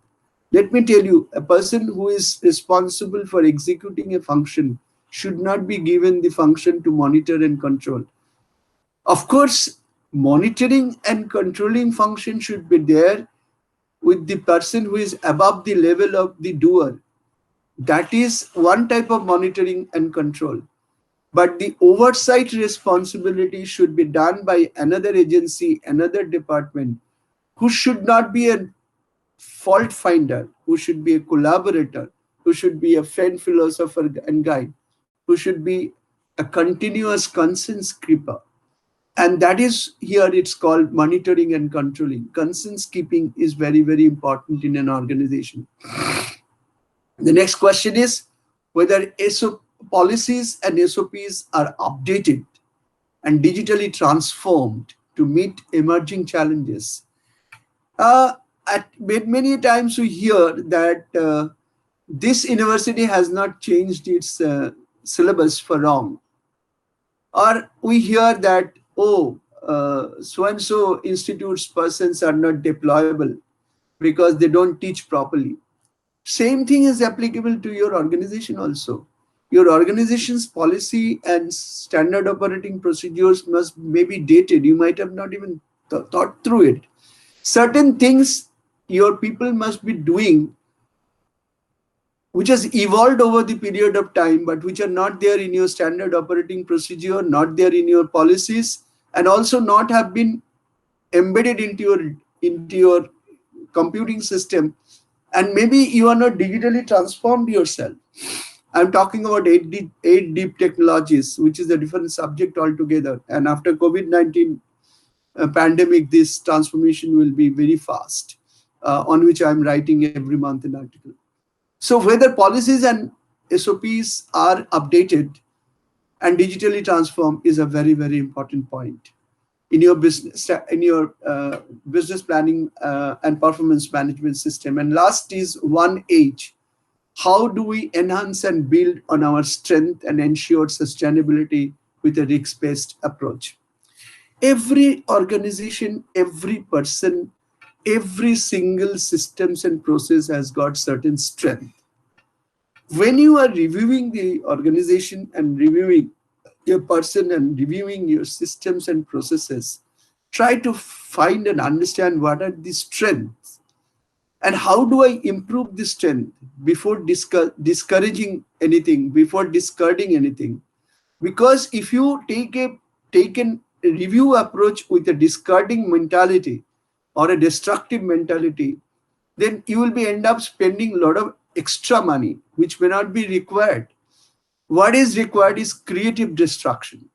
Let me tell you, a person who is responsible for executing a function should not be given the function to monitor and control. Of course, monitoring and controlling function should be there with the person who is above the level of the doer. That is one type of monitoring and control. But the oversight responsibility should be done by another agency, another department, who should not be a fault finder, who should be a collaborator, who should be a friend, philosopher, and guide, who should be a continuous conscience keeper. And that is, here it's called monitoring and controlling. Conscience keeping is very important in an organization. The next question is whether policies and SOPs are updated and digitally transformed to meet emerging challenges. Many times we hear that this university has not changed its syllabus for wrong. Or we hear that, oh, so and so institutes persons are not deployable because they don't teach properly. Same thing is applicable to your organization also. Your organization's policy and standard operating procedures must maybe dated. You might have not even thought through it. Certain things your people must be doing which has evolved over the period of time, but which are not there in your standard operating procedure, not there in your policies, and also not have been embedded into your computing system, and maybe you are not digitally transformed yourself. I'm talking about eight deep technologies, which is a different subject altogether. And after COVID-19 pandemic, this transformation will be very fast, on which I'm writing every month an article. So whether policies and SOPs are updated and digitally transformed is a very, very important point in your business planning and performance management system. And last is 1H. How do we enhance and build on our strength and ensure sustainability with a risk-based approach? Every organization, every person, every single systems and process has got certain strength. When you are reviewing the organization and reviewing your person and reviewing your systems and processes, try to find and understand what are the strengths and how do I improve the strength before discouraging anything, before discarding anything. Because if you take a review approach with a discarding mentality or a destructive mentality, then you will be end up spending a lot of extra money which may not be required. What is required is creative destruction.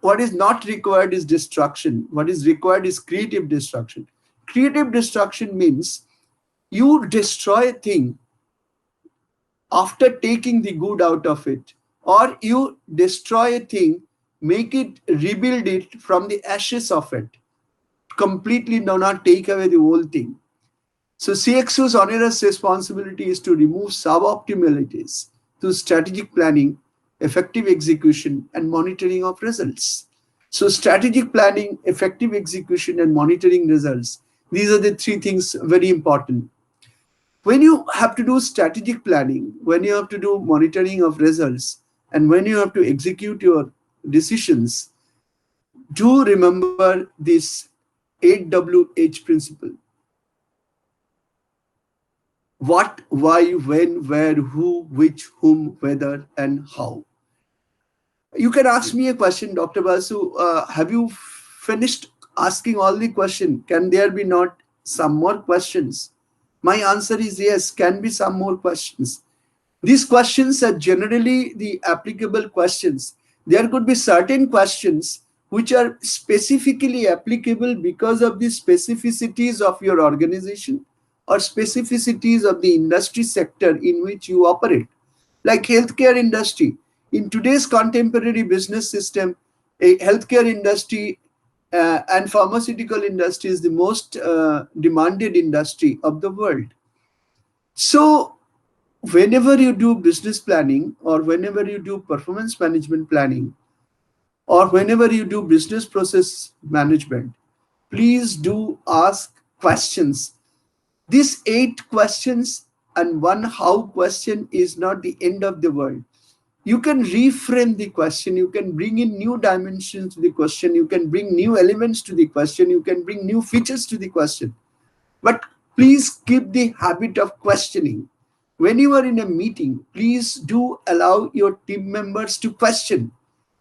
What is not required is destruction. What is required is creative destruction. Creative destruction means you destroy a thing after taking the good out of it, or you destroy a thing, make it, rebuild it from the ashes of it, completely do not take away the whole thing. So CXO's onerous responsibility is to remove suboptimalities through strategic planning, effective execution, and monitoring of results. So strategic planning, effective execution, and monitoring results. These are the three things very important. When you have to do strategic planning, when you have to do monitoring of results, and when you have to execute your decisions, do remember this 8WH principle. What, why, when, where, who, which, whom, whether, and how. You can ask me a question, Dr. Basu. Have you finished asking all the questions? Can there be not some more questions? My answer is yes, can be some more questions. These questions are generally the applicable questions. There could be certain questions which are specifically applicable because of the specificities of your organization or specificities of the industry sector in which you operate. Like healthcare industry. In today's contemporary business system, a healthcare industry and pharmaceutical industry is the most demanded industry of the world. So whenever you do business planning or whenever you do performance management planning or whenever you do business process management, please do ask questions. These 8 questions and one how question is not the end of the world. You can reframe the question, you can bring in new dimensions to the question, you can bring new elements to the question, you can bring new features to the question. But please keep the habit of questioning. When you are in a meeting, please do allow your team members to question,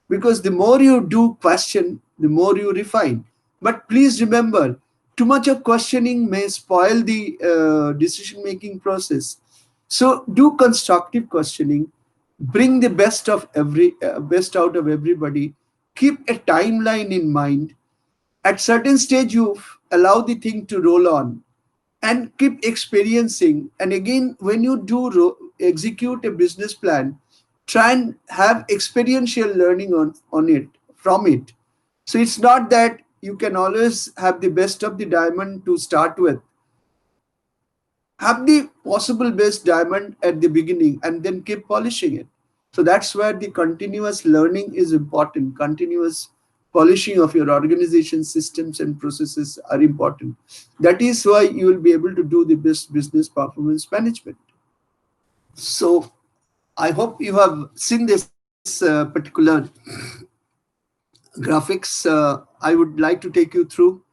because the more you do question, the more you refine. But please remember, too much of questioning may spoil the decision-making process. So do constructive questioning, bring the best best out of everybody, keep a timeline in mind. At certain stage, you allow the thing to roll on and keep experiencing. And again, when you do execute a business plan, try and have experiential learning on it, from it. So it's not that you can always have the best of the diamond to start with. have the possible best diamond at the beginning and then keep polishing it. So that's where the continuous learning is important. Continuous polishing of your organization systems and processes are important. That is why you will be able to do the best business performance management. So I hope you have seen this particular graphics. I would like to take you through.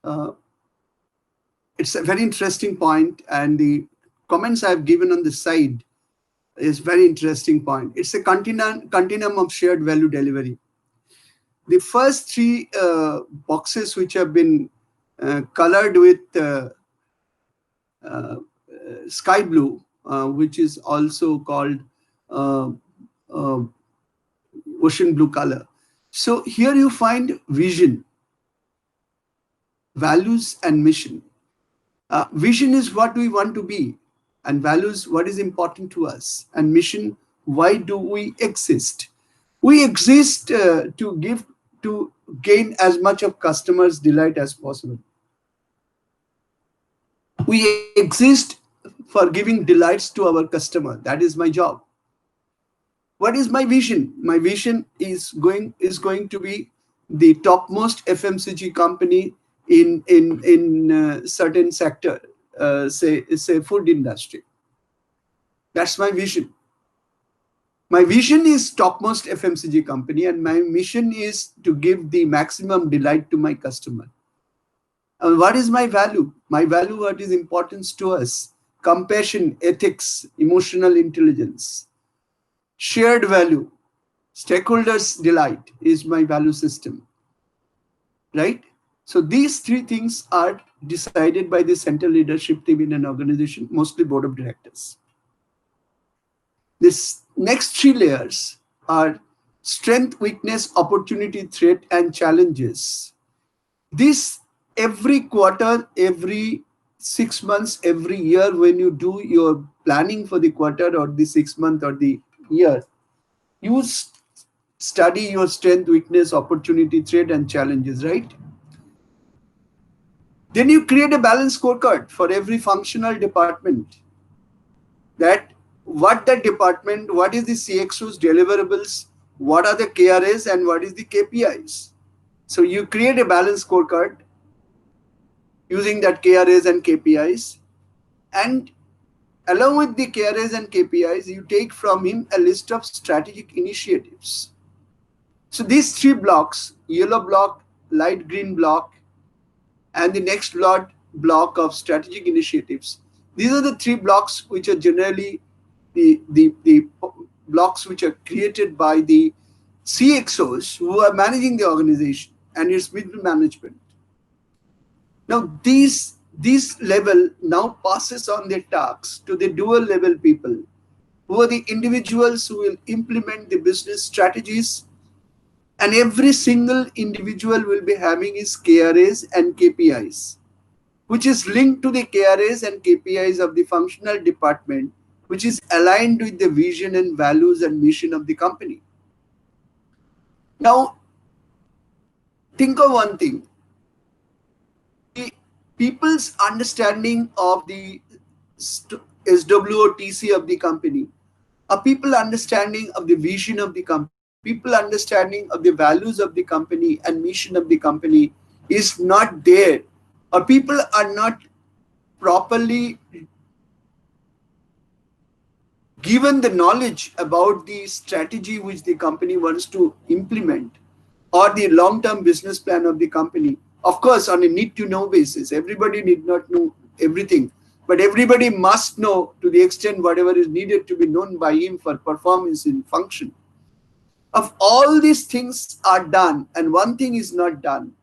Uh, it's a very interesting point, and the comments I've given on the side is very interesting point. It's a continuum of shared value delivery. The first three boxes which have been colored with uh, sky blue, which is also called uh, uh, ocean blue color. So here you find vision, values, and mission. Vision is what we want to be, and values what is important to us, and mission why do we exist. We exist to gain as much of customers' delight as possible. We exist for giving delights to our customer. That is my job. What is my vision? My vision is going to be the topmost FMCG company in certain sector, say food industry. That's my vision. My vision is topmost FMCG company, and my mission is to give the maximum delight to my customer. And what is my value? My value, what is importance to us? Compassion, ethics, emotional intelligence, shared value, stakeholders' delight is my value system, right? So these three things are decided by the central leadership team in an organization, mostly board of directors. This next three layers are strength, weakness, opportunity, threat, and challenges. This every quarter, every 6 months, every year, when you do your planning for the quarter or the 6 month or the year, you study your strength, weakness, opportunity, threat, and challenges, right? Then you create a balanced scorecard for every functional department, that what the department, what is the CXO's deliverables, what are the KRAs, and what is the KPIs. So you create a balanced scorecard using that KRAs and KPIs, and along with the KRAs and KPIs, you take from him a list of strategic initiatives. So these three blocks, yellow block, light green block, and the next block of strategic initiatives, these are the three blocks which are generally the blocks which are created by the CXOs who are managing the organization and its middle management. Now these level now passes on their tasks to the dual level people, who are the individuals who will implement the business strategies, and every single individual will be having his KRAs and KPIs, which is linked to the KRAs and KPIs of the functional department, which is aligned with the vision and values and mission of the company. Now, think of one thing. The people's understanding of the SWOTC of the company, a people understanding of the vision of the company, people understanding of the values of the company and mission of the company is not there, or people are not properly given the knowledge about the strategy which the company wants to implement, or the long-term business plan of the company. Of course, on a need-to-know basis, everybody need not know everything, but everybody must know to the extent whatever is needed to be known by him for performance in function. Of all these things are done, and one thing is not done.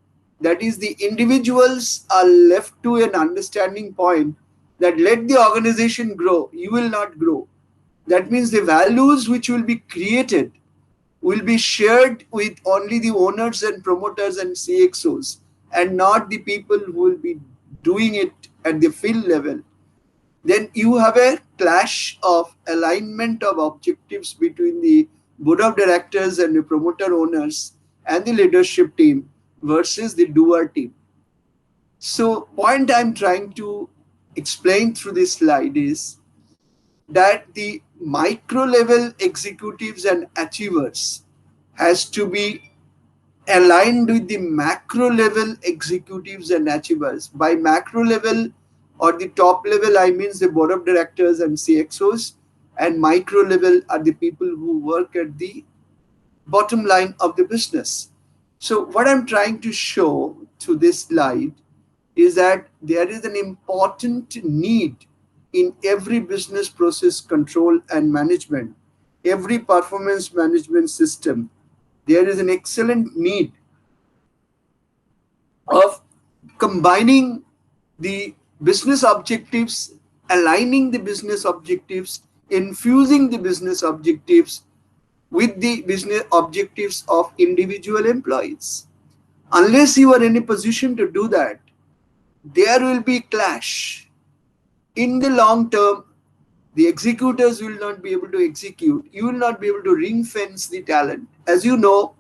That is, the individuals are left to an understanding point that let the organization grow, you will not grow. That means the values which will be created will be shared with only the owners and promoters and CXOs, and not the people who will be doing it at the field level. Then you have a clash of alignment of objectives between the board of directors and the promoter owners and the leadership team versus the doer team. So point I'm trying to explain through this slide is that the micro level executives and achievers has to be aligned with the macro level executives and achievers. By macro level or the top level, I mean the board of directors and CXOs, and micro level are the people who work at the bottom line of the business. So what I'm trying to show through this slide is that there is an important need in every business process control and management, every performance management system. There is an excellent need of combining the business objectives, aligning the business objectives, infusing the business objectives with the business objectives of individual employees. Unless you are in a position to do that, there will be clash. In the long term, the executors will not be able to execute. You will not be able to ring fence the talent. As you know,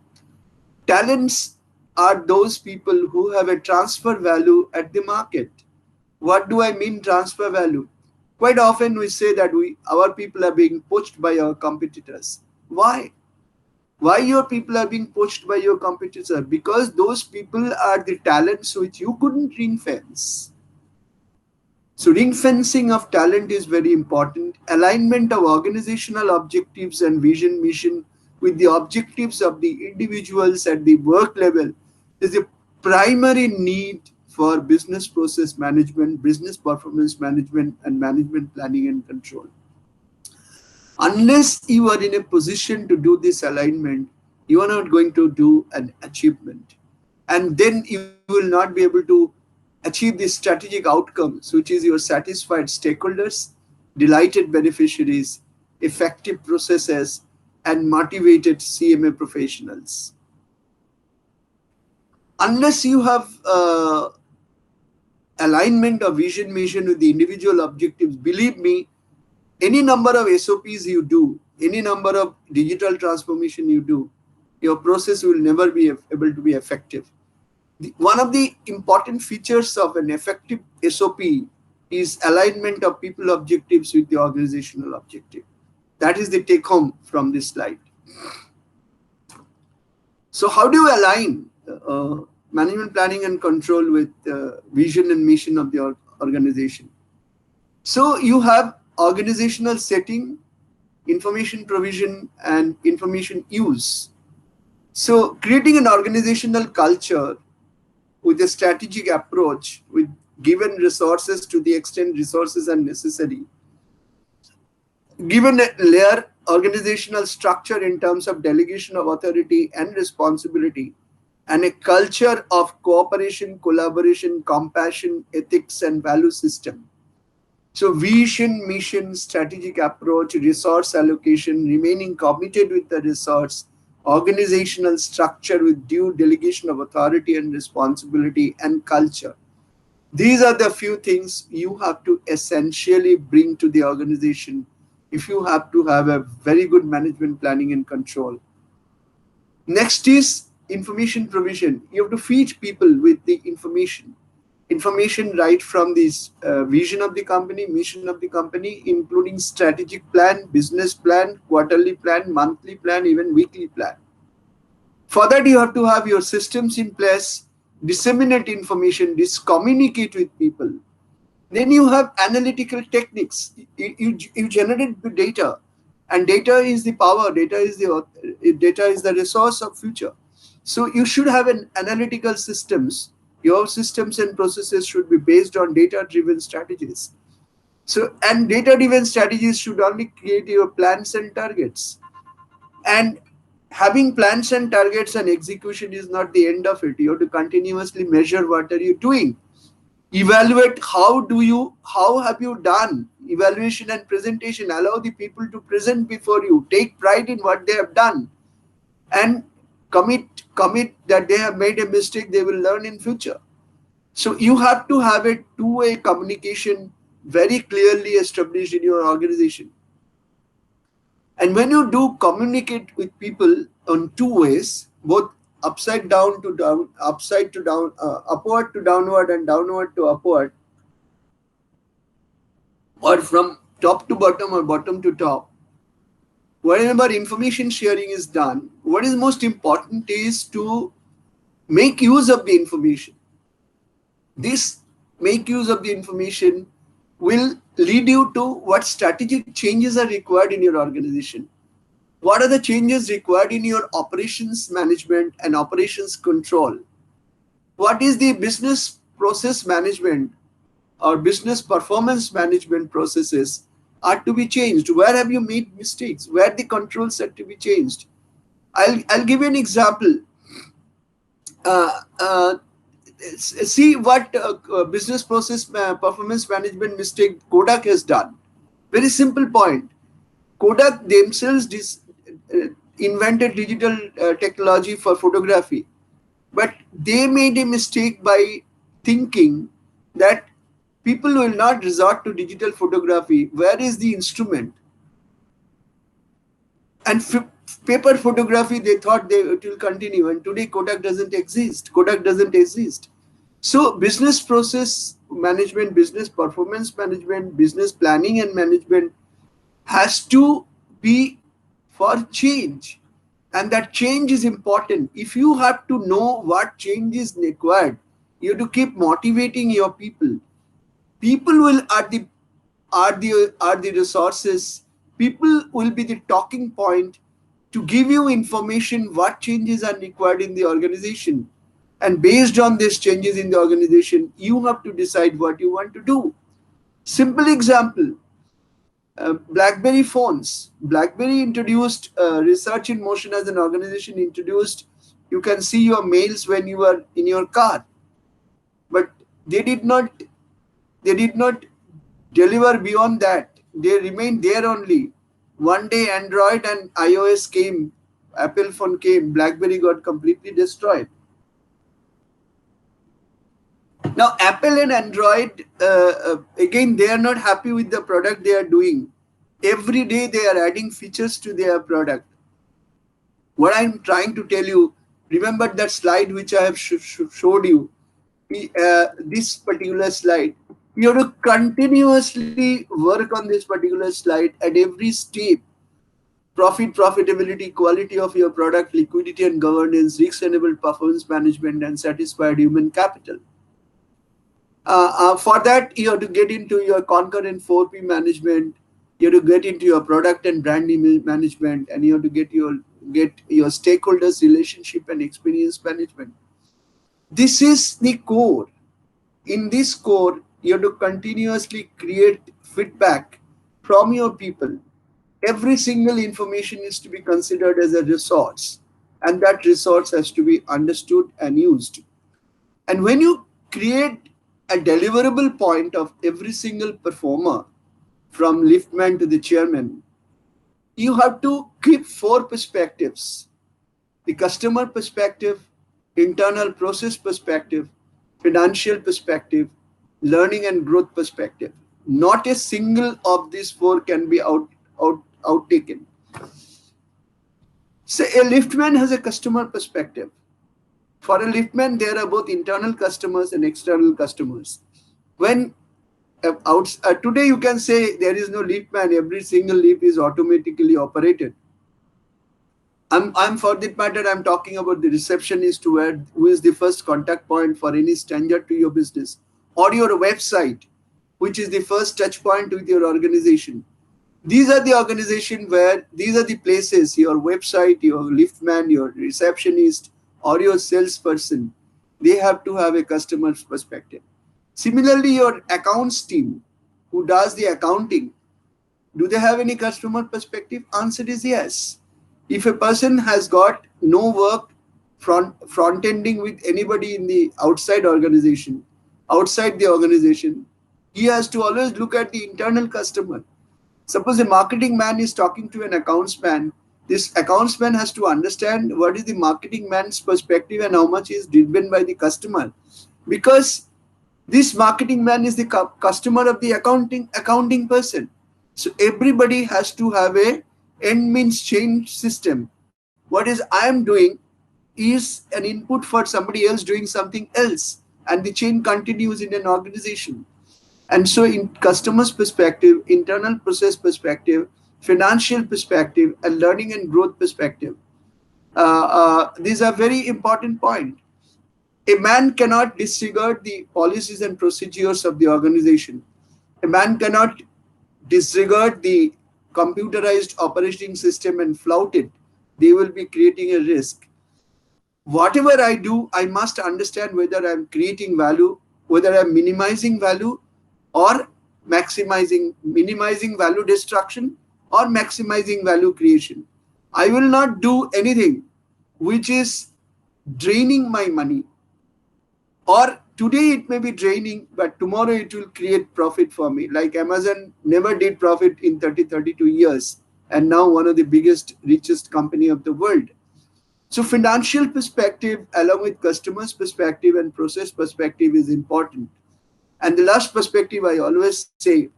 talents are those people who have a transfer value at the market. What do I mean transfer value? Quite often we say that our people are being poached by our competitors. Why? Why your people are being poached by your competitor? Because those people are the talents which you couldn't ring fence. So ring fencing of talent is very important. Alignment of organizational objectives and vision mission with the objectives of the individuals at the work level is a primary need for business process management, business performance management, and management planning and control. Unless you are in a position to do this alignment, you are not going to do an achievement. And then you will not be able to achieve the strategic outcomes, which is your satisfied stakeholders, delighted beneficiaries, effective processes, and motivated CMA professionals. Unless you have alignment of vision mission with the individual objectives, believe me, any number of SOPs you do, any number of digital transformation you do, your process will never be able to be effective. One of the important features of an effective SOP is alignment of people objectives with the organizational objective. That is the take home from this slide. So how do you align management planning and control with vision and mission of the organization? So you have organizational setting, information provision, and information use. So creating an organizational culture with a strategic approach, with given resources to the extent resources are necessary, given a layer organizational structure in terms of delegation of authority and responsibility, and a culture of cooperation, collaboration, compassion, ethics, and value system. So vision, mission, strategic approach, resource allocation, remaining committed with the resource, organizational structure with due delegation of authority and responsibility, and culture. These are the few things you have to essentially bring to the organization if you have to have a very good management planning and control. Next is information provision. You have to feed people with the information right from this vision of the company, mission of the company, including strategic plan, business plan, quarterly plan, monthly plan, even weekly plan. For that, you have to have your systems in place, disseminate information, communicate with people. Then you have analytical techniques. You generate the data, and data is the power. Data is the resource of future. So you should have an analytical systems. Your systems and processes should be based on data-driven strategies. So, and data-driven strategies should only create your plans and targets. And having plans and targets and execution is not the end of it. You have to continuously measure what are you doing. Evaluate how have you done. Evaluation and presentation. Allow the people to present before you. Take pride in what they have done. And commit that they have made a mistake, they will learn in future. So you have to have a two-way communication very clearly established in your organization. And when you do communicate with people on two ways, both upside down to down, upward to downward, and downward to upward, or from top to bottom or bottom to top, whenever information sharing is done, what is most important is to make use of the information. This make use of the information will lead you to what strategic changes are required in your organization. What are the changes required in your operations management and operations control? What is the business process management or business performance management processes are to be changed? Where have you made mistakes? Where the controls are to be changed? I'll give you an example. Uh, uh, See what business process performance management mistake Kodak has done. Very simple point. Kodak themselves invented digital technology for photography, but they made a mistake by thinking that people will not resort to digital photography. Where is the instrument? And paper photography, they thought it will continue. And today, Kodak doesn't exist. Kodak doesn't exist. So, business process management, business performance management, business planning and management has to be for change. And that change is important. If you have to know what change is required, you have to keep motivating your people. People will are the resources. People will be the talking point to give you information what changes are required in the organization. And based on these changes in the organization, you have to decide what you want to do. Simple example, BlackBerry phones. BlackBerry introduced research in motion as an organization introduced. You can see your mails when you are in your car, but they did not. They did not deliver beyond that. They remained there only. One day, Android and iOS came. Apple phone came. BlackBerry got completely destroyed. Now, Apple and Android, again, they are not happy with the product they are doing. Every day they are adding features to their product. What I'm trying to tell you, remember that slide which I have showed you, this particular slide. You have to continuously work on this particular slide at every step. Profit, profitability, quality of your product, liquidity and governance, risk-enabled performance management, and satisfied human capital. For that, you have to get into your concurrent 4P management. You have to get into your product and brand image management, and you have to get your stakeholders relationship and experience management. This is the core. In this core, you have to continuously create feedback from your people. Every single information is to be considered as a resource, and that resource has to be understood and used. And when you create a deliverable point of every single performer, from liftman to the chairman, you have to keep four perspectives: the customer perspective, internal process perspective, financial perspective, learning and growth perspective. Not a single of these four can be outtaken. So a liftman has a customer perspective. For a liftman, there are both internal customers and external customers. When today you can say there is no liftman, every single lift is automatically operated. I'm for that matter, I'm talking about the receptionist who is the first contact point for any stranger to your business, or your website, which is the first touch point with your organization. These are the organization where these are the places, your website, your liftman, your receptionist, or your salesperson, they have to have a customer's perspective. Similarly, your accounts team who does the accounting, do they have any customer perspective? Answer is yes. If a person has got no work front-ending with anybody in the outside the organization, he has to always look at the internal customer. Suppose a marketing man is talking to an accounts man, this accounts man has to understand what is the marketing man's perspective and how much is driven by the customer. Because this marketing man is the customer of the accounting person. So everybody has to have a end means change system. What is I am doing is an input for somebody else doing something else, and the chain continues in an organization. And so in customers perspective, internal process perspective, financial perspective, and learning and growth perspective, these are very important points. A man cannot disregard the policies and procedures of the organization. A man cannot disregard the computerized operating system and flout it. They will be creating a risk. Whatever I do, I must understand whether I'm creating value, whether I'm minimizing value or minimizing value destruction or maximizing value creation. I will not do anything which is draining my money, or today it may be draining, but tomorrow it will create profit for me. Like Amazon never did profit in 32 years, and now one of the biggest, richest company of the world. So financial perspective along with customers perspective and process perspective is important. And the last perspective I always say,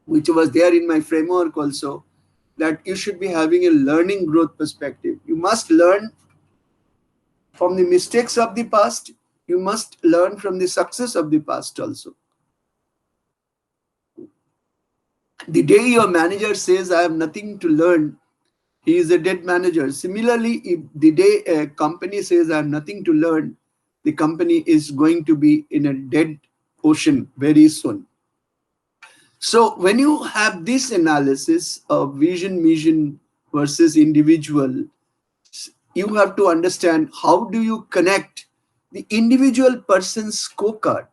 which was there in my framework also, that you should be having a learning growth perspective. You must learn from the mistakes of the past. You must learn from the success of the past also. The day your manager says, I have nothing to learn, he is a dead manager. Similarly, if the day a company says, I have nothing to learn, the company is going to be in a dead ocean very soon. So when you have this analysis of vision, mission versus individual, you have to understand how do you connect the individual person's scorecard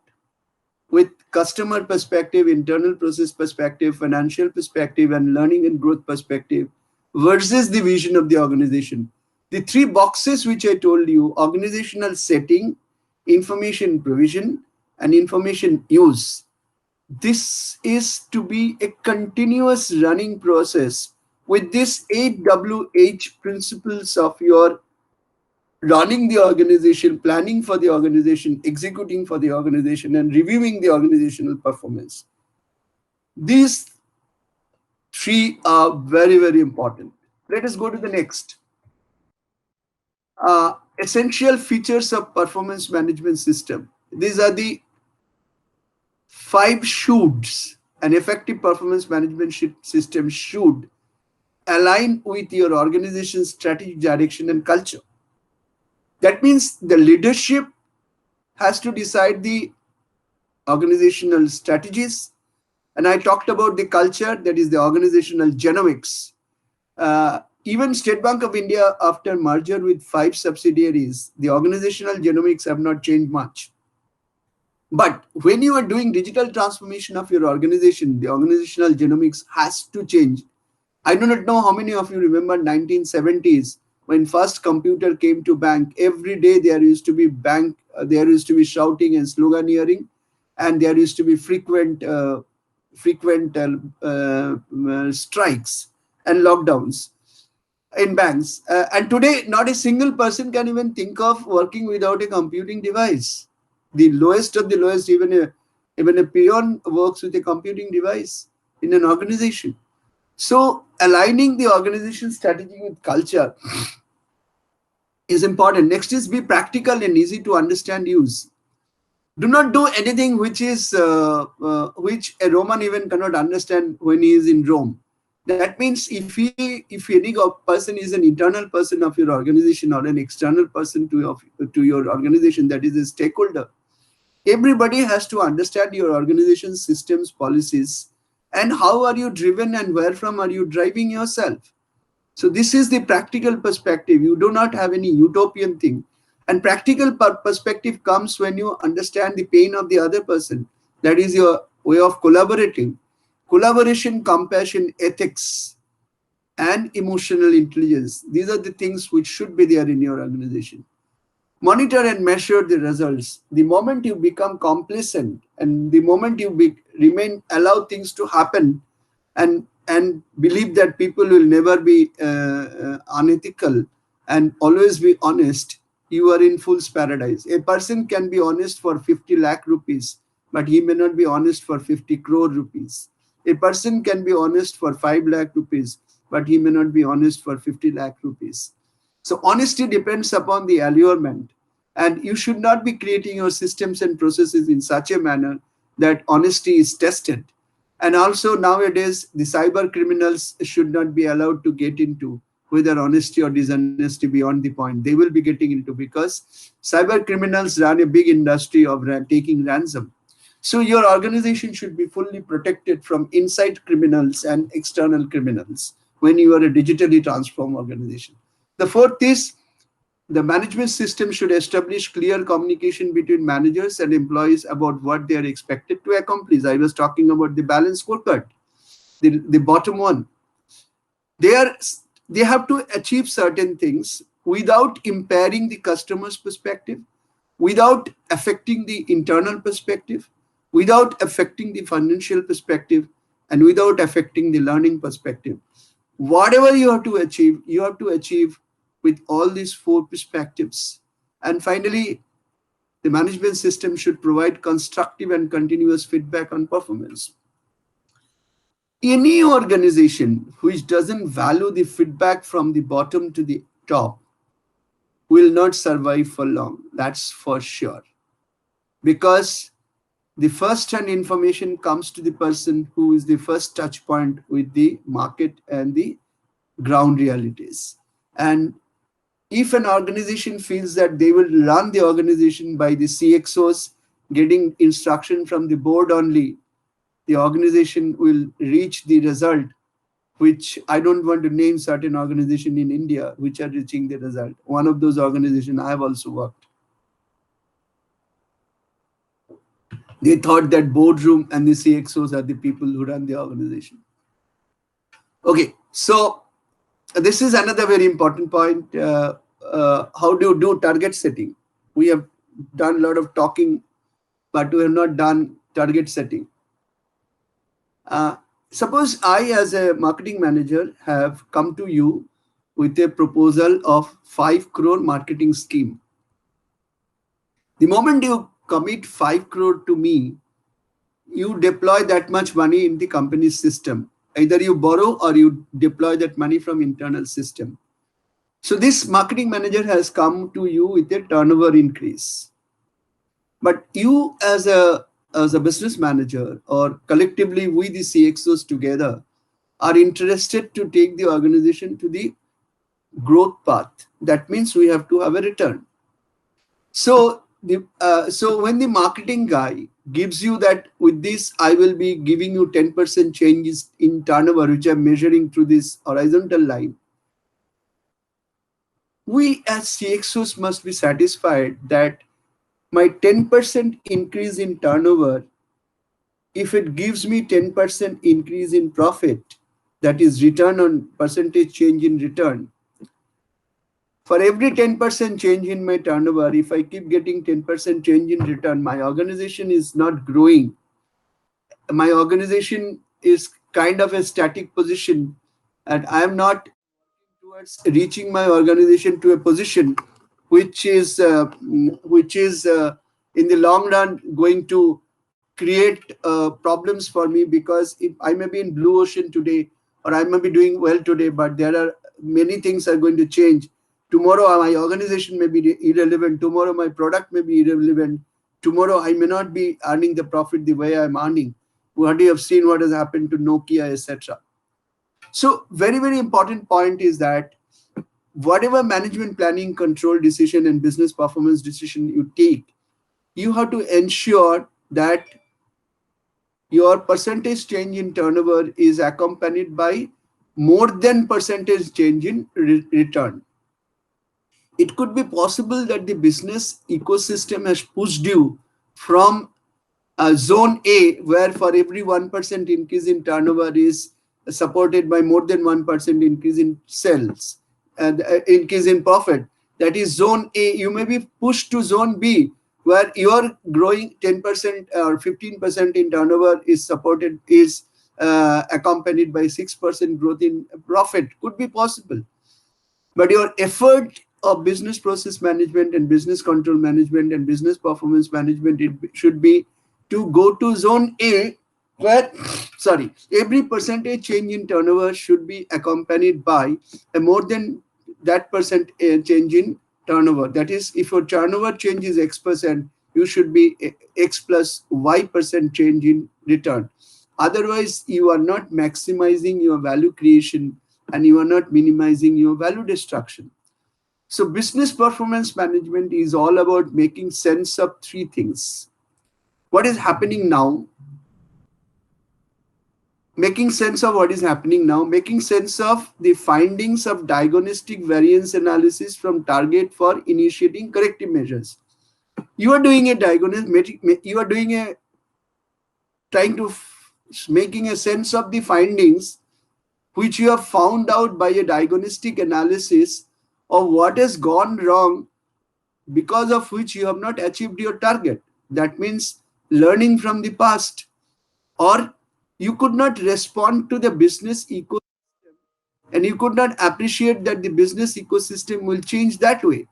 with customer perspective, internal process perspective, financial perspective, and learning and growth perspective versus the vision of the organization. The three boxes which I told you: organizational setting, information provision, and information use. This is to be a continuous running process with this 8WH principles of your running the organization, planning for the organization, executing for the organization, and reviewing the organizational performance. These three are very, very important. Let us go to the next. Essential features of performance management system. These are the 5 shoulds. An effective performance management system should align with your organization's strategic direction and culture. That means the leadership has to decide the organizational strategies. And I talked about the culture, that is the organizational genomics. Even State Bank of India, after merger with 5 subsidiaries, the organizational genomics have not changed much. But when you are doing digital transformation of your organization, the organizational genomics has to change. I do not know how many of you remember 1970s when first computer came to bank. Every day there used to be there used to be shouting and sloganeering, and there used to be frequent strikes and lockdowns in banks. And today, not a single person can even think of working without a computing device. The lowest of the lowest, even a peon works with a computing device in an organization. So aligning the organization strategy with culture is important. Next is be practical and easy to understand use. Do not do anything which which a Roman even cannot understand when he is in Rome. That means if any person is an internal person of your organization or an external person to your organization, that is a stakeholder, everybody has to understand your organization's systems, policies, and how are you driven and where from are you driving yourself. So this is the practical perspective. You do not have any utopian thing. And practical perspective comes when you understand the pain of the other person. That is your way of collaborating. Collaboration, compassion, ethics, and emotional intelligence. These are the things which should be there in your organization. Monitor and measure the results. The moment you become complacent and the moment you allow things to happen and believe that people will never be unethical and always be honest, you are in fool's paradise. A person can be honest for 50 lakh rupees, but he may not be honest for 50 crore rupees. A person can be honest for 5 lakh rupees, but he may not be honest for 50 lakh rupees. So honesty depends upon the allurement, and you should not be creating your systems and processes in such a manner that honesty is tested. And also nowadays, the cyber criminals should not be allowed to get into whether honesty or dishonesty beyond the point. They will be getting into, because cyber criminals run a big industry of taking ransom. So your organization should be fully protected from inside criminals and external criminals when you are a digitally transformed organization. The fourth is, the management system should establish clear communication between managers and employees about what they are expected to accomplish. I was talking about the balanced scorecard, the bottom one. They are they have to achieve certain things without impairing the customer's perspective, without affecting the internal perspective, without affecting the financial perspective, and without affecting the learning perspective. Whatever you have to achieve with all these four perspectives. And finally, the management system should provide constructive and continuous feedback on performance. Any organization which doesn't value the feedback from the bottom to the top will not survive for long, that's for sure. Because the first-hand information comes to the person who is the first touch point with the market and the ground realities. And if an organization feels that they will run the organization by the CXOs getting instruction from the board only, the organization will reach the result, which I don't want to name certain organizations in India which are reaching the result. One of those organizations I have also worked. They thought that boardroom and the CXOs are the people who run the organization. Okay, so this is another very important point. How do you do target setting? We have done a lot of talking, but we have not done target setting. Suppose I, as a marketing manager, have come to you with a proposal of 5 crore marketing scheme. The moment you commit 5 crore to me, you deploy that much money in the company's system. Either you borrow or you deploy that money from internal system. So this marketing manager has come to you with a turnover increase. But you as a business manager, or collectively we the CXOs together, are interested to take the organization to the growth path. That means we have to have a return. So when the marketing guy gives you that with this, I will be giving you 10% changes in turnover, which I'm measuring through this horizontal line, we as CXOs must be satisfied that my 10% increase in turnover, if it gives me 10% increase in profit, that is return on percentage change in return. For every 10% change in my turnover, if I keep getting 10% change in return, my organization is not growing. My organization is kind of a static position, and I am not towards reaching my organization to a position which is in the long run going to create problems for me, because if I may be in blue ocean today, or I may be doing well today, but there are many things are going to change. Tomorrow my organization may be irrelevant. Tomorrow my product may be irrelevant. Tomorrow I may not be earning the profit the way I'm earning. What you have seen what has happened to Nokia, etc. So very, very important point is that whatever management planning, control decision, and business performance decision you take, you have to ensure that your percentage change in turnover is accompanied by more than percentage change in return. It could be possible that the business ecosystem has pushed you from zone A, where for every 1% increase in turnover is supported by more than 1% increase in sales and increase in profit. That is zone A. You may be pushed to zone B, where your growing 10% or 15% in turnover is supported, is accompanied by 6% growth in profit. Could be possible. But your effort of business process management and business control management and business performance management, it should be to go to zone A, where every percentage change in turnover should be accompanied by a more than that percent change in turnover. That is, if your turnover change is X%, you should be X plus Y% change in return. Otherwise, you are not maximizing your value creation and you are not minimizing your value destruction. So business performance management is all about making sense of three things. What is happening now? Making sense of what is happening now, making sense of the findings of diagnostic variance analysis from target for initiating corrective measures. You are doing a diagnosis, you are doing a trying to making a sense of the findings which you have found out by a diagnostic analysis of what has gone wrong, because of which you have not achieved your target. That means learning from the past, or you could not respond to the business ecosystem and you could not appreciate that the business ecosystem will change that way.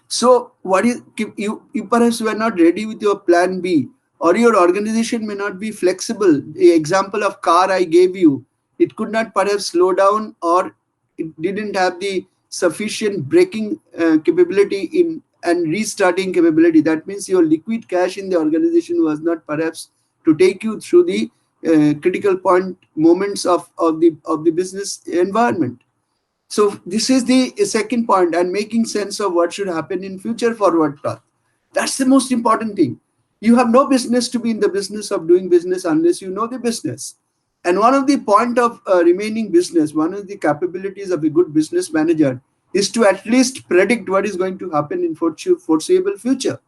So what is you perhaps were not ready with your plan B, or your organization may not be flexible. The example of car I gave you, it could not perhaps slow down, or it didn't have the sufficient braking capability in and restarting capability. That means your liquid cash in the organization was not perhaps to take you through the critical point moments of the business environment. So this is the second point, and making sense of what should happen in future forward path. That's the most important thing. You have no business to be in the business of doing business unless you know the business. And one of the point of remaining business, one of the capabilities of a good business manager is to at least predict what is going to happen in foreseeable future.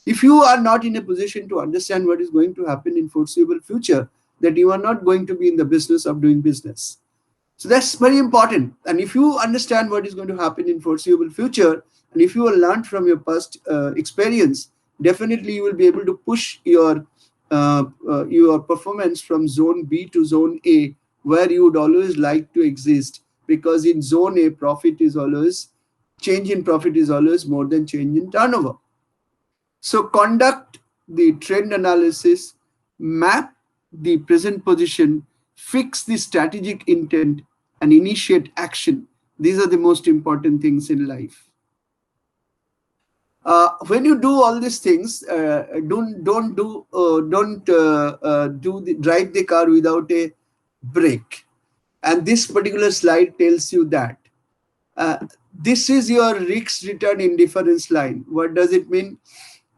If you are not in a position to understand what is going to happen in foreseeable future, that you are not going to be in the business of doing business. So that's very important. And if you understand what is going to happen in foreseeable future, and if you will learn from your past experience, definitely you will be able to push your performance from zone B to zone A, where you would always like to exist. Because in zone A, change in profit is always more than change in turnover. So conduct the trend analysis, map the present position, fix the strategic intent, and initiate action. These are the most important things in life. When you do all these things, don't drive the car without a brake. And this particular slide tells you that. This is your risk return indifference line. What does it mean?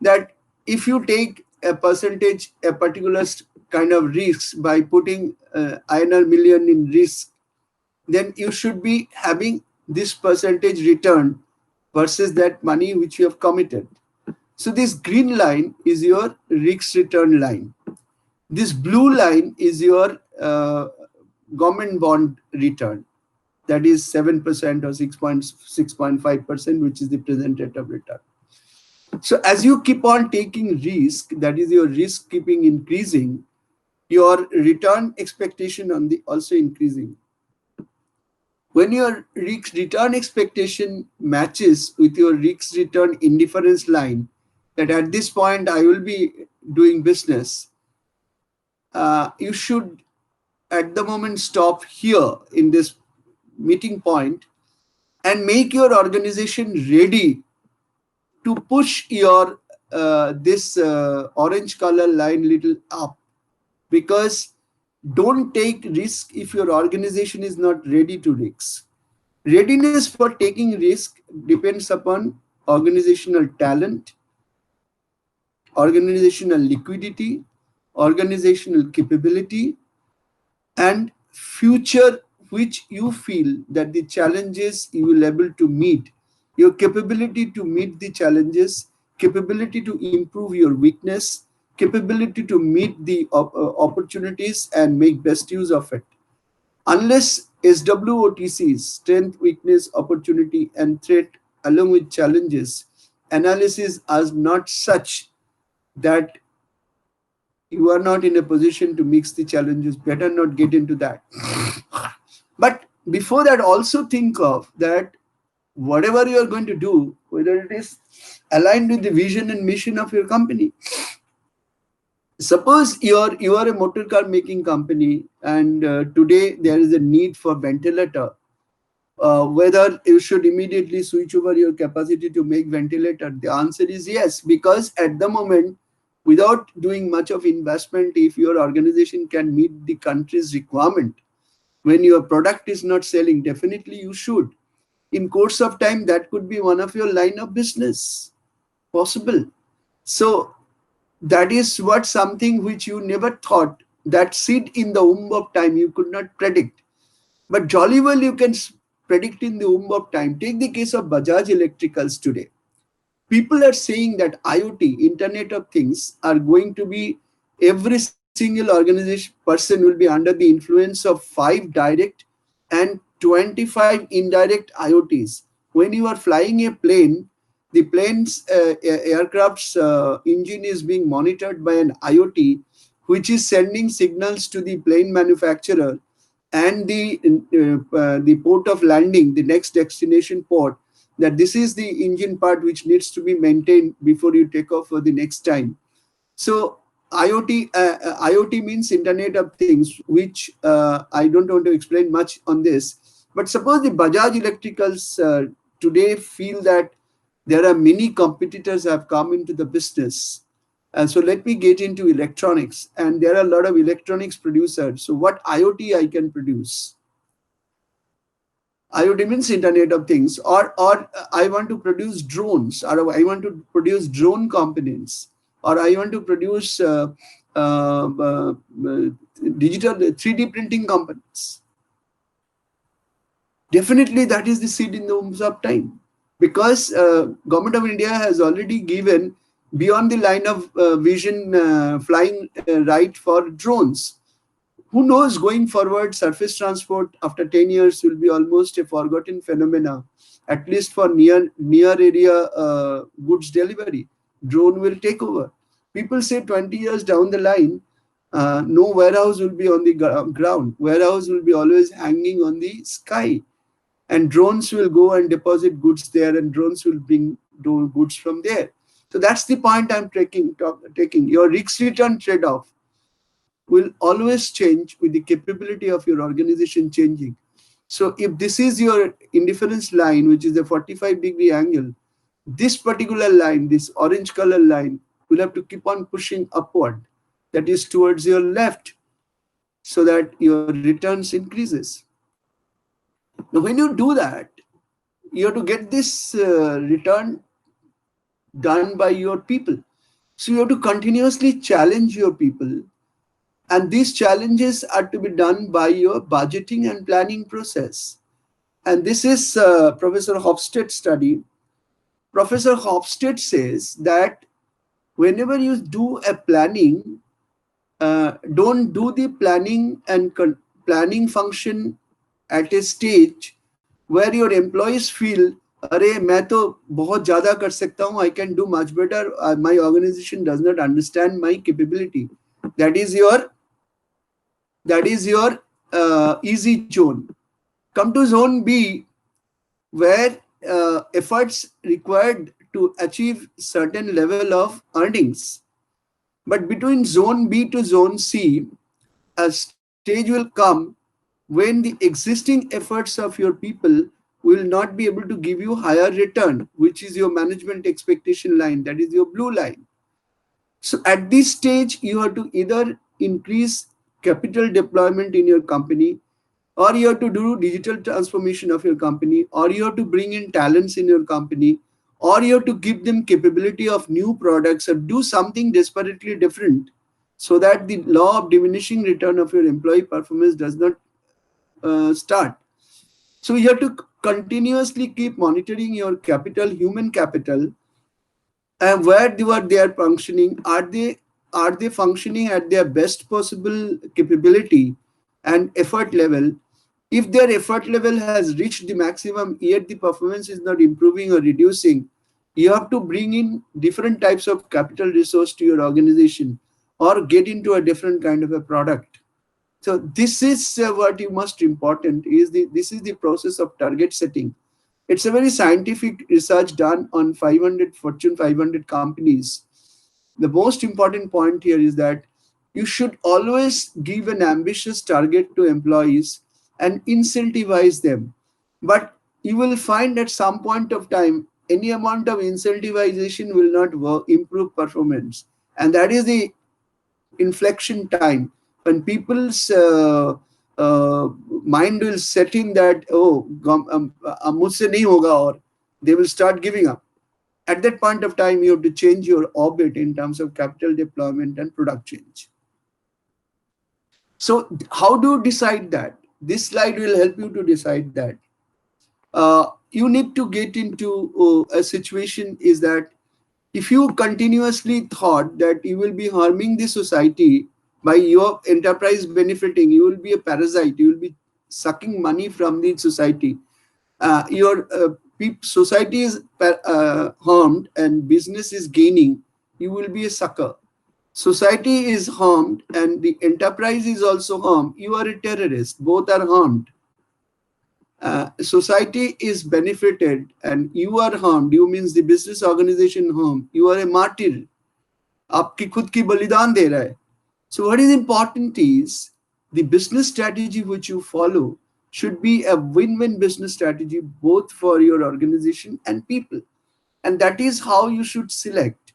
That if you take a percentage, a particular kind of risks by putting INR million in risk, then you should be having this percentage return versus that money which you have committed. So this green line is your risk return line. This blue line is your government bond return. That is 7% or 6.5%, which is the present rate of return. So as you keep on taking risk, that is your risk keeping increasing, your return expectation also increasing. When your risk return expectation matches with your risk return indifference line, that at this point I will be doing business, you should at the moment stop here in this meeting point and make your organization ready to push your this orange color line little up. Because don't take risk if your organization is not ready to risk. Readiness for taking risk depends upon organizational talent, organizational liquidity, organizational capability, and future which you feel that the challenges you will be able to meet, your capability to meet the challenges, capability to improve your weakness, capability to meet the opportunities and make best use of it. Unless SWOTCs, strength, weakness, opportunity, and threat, along with challenges, analysis are not such that you are not in a position to mix the challenges, better not get into that. But before that, also think of that whatever you are going to do, whether it is aligned with the vision and mission of your company. Suppose you are a motor car making company, and today there is a need for ventilator, Whether you should immediately switch over your capacity to make ventilator. The answer is yes, because at the moment, without doing much of investment, if your organization can meet the country's requirement, when your product is not selling, definitely you should. In course of time, that could be one of your line of business possible. So that is what something which you never thought, that seed in the womb of time you could not predict. But jolly well you can predict in the womb of time. Take the case of Bajaj Electricals today. People are saying that IoT, Internet of Things, are going to be, every single organization person will be under the influence of 5 direct and 25 indirect IoTs. When you are flying a plane, the plane's aircraft's engine is being monitored by an IoT, which is sending signals to the plane manufacturer and the port of landing, the next destination port, that this is the engine part which needs to be maintained before you take off for the next time. So IoT means Internet of Things, which I don't want to explain much on this. But suppose the Bajaj Electricals today feel that there are many competitors have come into the business. And so let me get into electronics. And there are a lot of electronics producers. So what IoT I can produce? IoT means Internet of Things, or I want to produce drones, or I want to produce drone components, or I want to produce digital 3D printing components. Definitely that is the seed in the wombs of time, because Government of India has already given beyond the line of vision flying right for drones. Who knows, going forward, surface transport after 10 years will be almost a forgotten phenomena, at least for near area goods delivery. Drone will take over. People say 20 years down the line, no warehouse will be on the ground. Warehouse will be always hanging on the sky. And drones will go and deposit goods there, and drones will bring goods from there. So that's the point I'm taking. Your risk return trade-off will always change with the capability of your organization changing. So if this is your indifference line, which is the 45-degree angle, this particular line, this orange color line, will have to keep on pushing upward, that is towards your left, so that your returns increases. Now when you do that, you have to get this return done by your people. So you have to continuously challenge your people. And these challenges are to be done by your budgeting and planning process. And this is Professor Hofstede's study. Professor Hofstede says that whenever you do a planning, don't do the planning and planning function at a stage where your employees feel, अरे मैं तो बहुत ज़्यादा कर सकता हूँ, I can do much better, my organization does not understand my capability. That is your easy zone. Come to zone B, where efforts required to achieve certain level of earnings. But between zone B to zone C, a stage will come when the existing efforts of your people will not be able to give you higher return, which is your management expectation line, that is your blue line. So at this stage, you have to either increase capital deployment in your company, or you have to do digital transformation of your company, or you have to bring in talents in your company, or you have to give them capability of new products, or do something desperately different, so that the law of diminishing return of your employee performance does not start. So you have to continuously keep monitoring your capital, human capital, and where they are functioning. Are they functioning at their best possible capability and effort level? If their effort level has reached the maximum, yet the performance is not improving or reducing, you have to bring in different types of capital resource to your organization, or get into a different kind of a product. So this is what is most important, is this is the process of target setting. It's a very scientific research done on 500 Fortune 500 companies. The most important point here is that you should always give an ambitious target to employees and incentivize them. But you will find at some point of time, any amount of incentivization will not improve performance. And that is the inflection time when people's mind will set in that, oh, mujhse nahi hoga, or they will start giving up. At that point of time, you have to change your orbit in terms of capital deployment and product change. So how do you decide that? This slide will help you to decide that. You need to get into a situation is that if you continuously thought that you will be harming the society by your enterprise benefiting, you will be a parasite, you will be sucking money from the society. Your society is harmed and business is gaining, you will be a sucker. Society is harmed and the enterprise is also harmed, you are a terrorist, both are harmed. Society is benefited and you are harmed, you means the business organization harmed, you are a martyr. आपकी खुद की बलिदान दे रहा है. So what is important is the business strategy which you follow should be a win-win business strategy both for your organization and people. And that is how you should select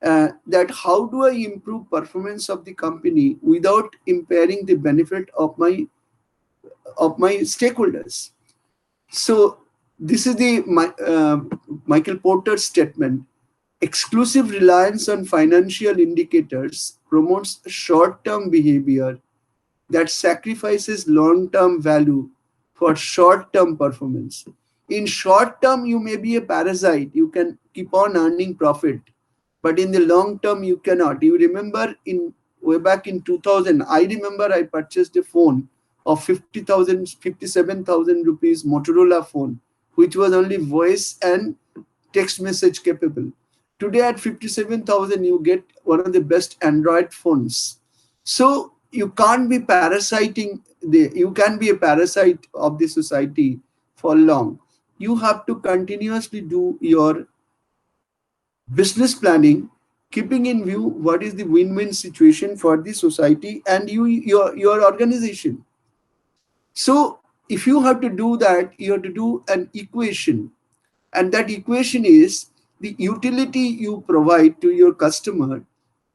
that how do I improve performance of the company without impairing the benefit of my stakeholders. So this is the Michael Porter's statement. Exclusive reliance on financial indicators promotes short-term behavior that sacrifices long-term value for short-term performance. In short term, you may be a parasite. You can keep on earning profit. But in the long term, you cannot. You remember way back in 2000, I remember I purchased a phone of 50,000, 57,000 rupees Motorola phone, which was only voice and text message capable. Today at 57,000, you get one of the best Android phones. So you can't be parasiting, you can be a parasite of the society for long. You have to continuously do your business planning, keeping in view what is the win-win situation for the society and your organization. So if you have to do that, you have to do an equation, and that equation is the utility you provide to your customer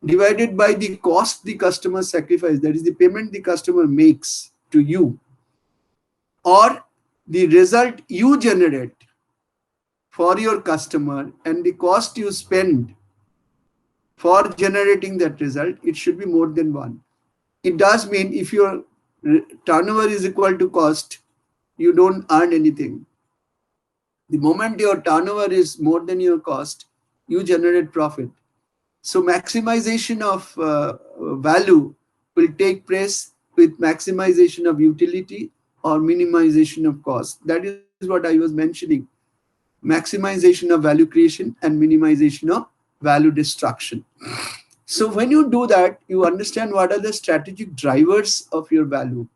divided by the cost the customer sacrifice, that is the payment the customer makes to you, or the result you generate for your customer and the cost you spend for generating that result. It should be more than one. It does mean if your turnover is equal to cost, you don't earn anything. The moment your turnover is more than your cost, you generate profit. So maximization of value will take place with maximization of utility or minimization of cost. That is what I was mentioning. Maximization of value creation and minimization of value destruction. So when you do that, you understand what are the strategic drivers of your value.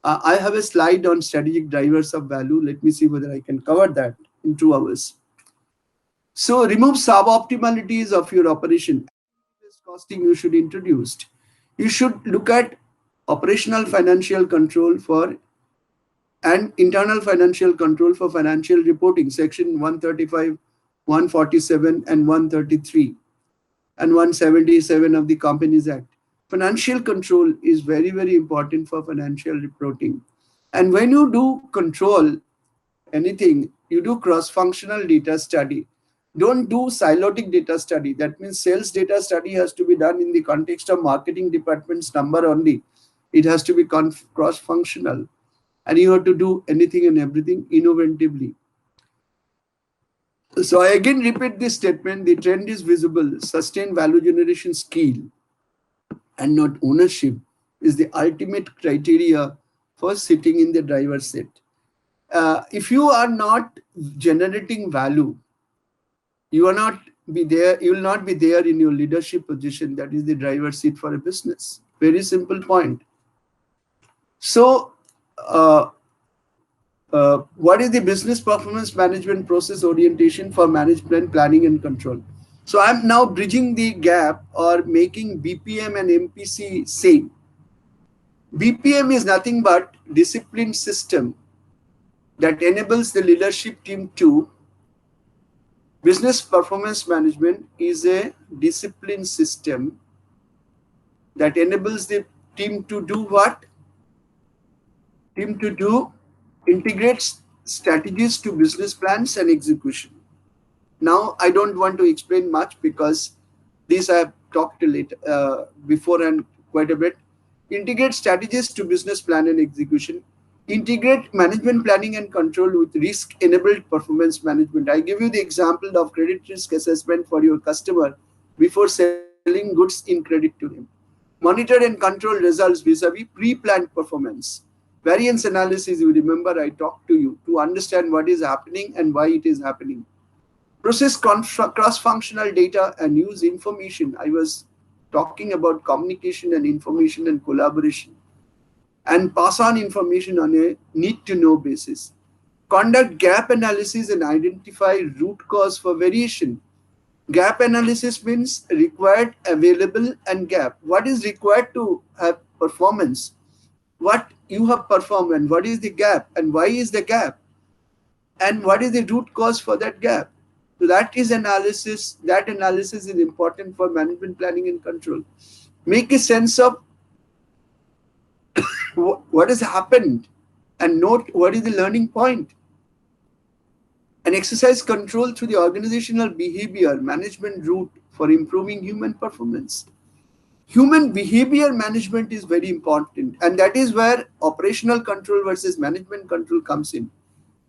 I have a slide on strategic drivers of value. Let me see whether I can cover that in 2 hours. So remove suboptimalities of your operation. Costing you should introduce. You should look at operational financial control for and internal financial control for financial reporting, section 135, 147 and 133 and 177 of the Companies Act. Financial control is very, very important for financial reporting. And when you do control anything, you do cross-functional data study. Don't do silotic data study. That means sales data study has to be done in the context of marketing department's number only. It has to be cross-functional. And you have to do anything and everything innovatively. So I again repeat this statement. The trend is visible. Sustained value generation skill and not ownership is the ultimate criteria for sitting in the driver's seat. If you are not generating value, you will not be there in your leadership position, that is the driver's seat for a business. Very simple point. So what is the business performance management process orientation for management planning and control? So I'm now bridging the gap or making BPM and MPC same. BPM is nothing but disciplined system that enables the leadership team to. Business performance management is a discipline system that enables the team to do what? Team to do integrate strategies to business plans and execution. Now, I don't want to explain much because this I have talked before and quite a bit. Integrate strategies to business plan and execution. Integrate management planning and control with risk-enabled performance management. I give you the example of credit risk assessment for your customer before selling goods in credit to him. Monitor and control results vis-a-vis pre-planned performance. Variance analysis, you remember I talked to you to understand what is happening and why it is happening. Process cross-functional data and use information. I was talking about communication and information and collaboration, and pass on information on a need-to-know basis. Conduct gap analysis and identify root cause for variation. Gap analysis means required, available, and gap. What is required to have performance? What you have performed and what is the gap and why is the gap? And what is the root cause for that gap? So that is analysis. That analysis is important for management planning and control. Make a sense of what has happened and note what is the learning point. And exercise control through the organizational behavior management route for improving human performance. Human behavior management is very important, and that is where operational control versus management control comes in.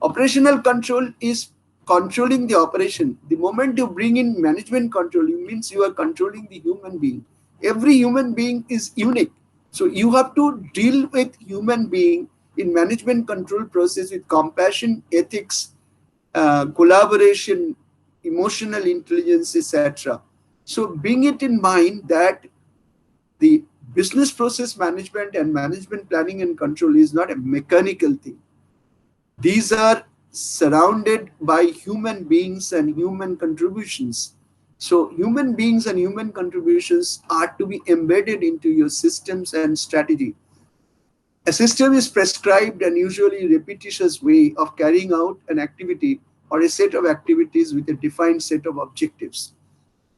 Operational control is controlling the operation. The moment you bring in management control, it means you are controlling the human being. Every human being is unique. So you have to deal with human being in management control process with compassion, ethics, collaboration, emotional intelligence, etc. So bring it in mind that the business process management and management planning and control is not a mechanical thing. These are surrounded by human beings and human contributions. So human beings and human contributions are to be embedded into your systems and strategy. A system is prescribed and usually repetitious way of carrying out an activity or a set of activities with a defined set of objectives.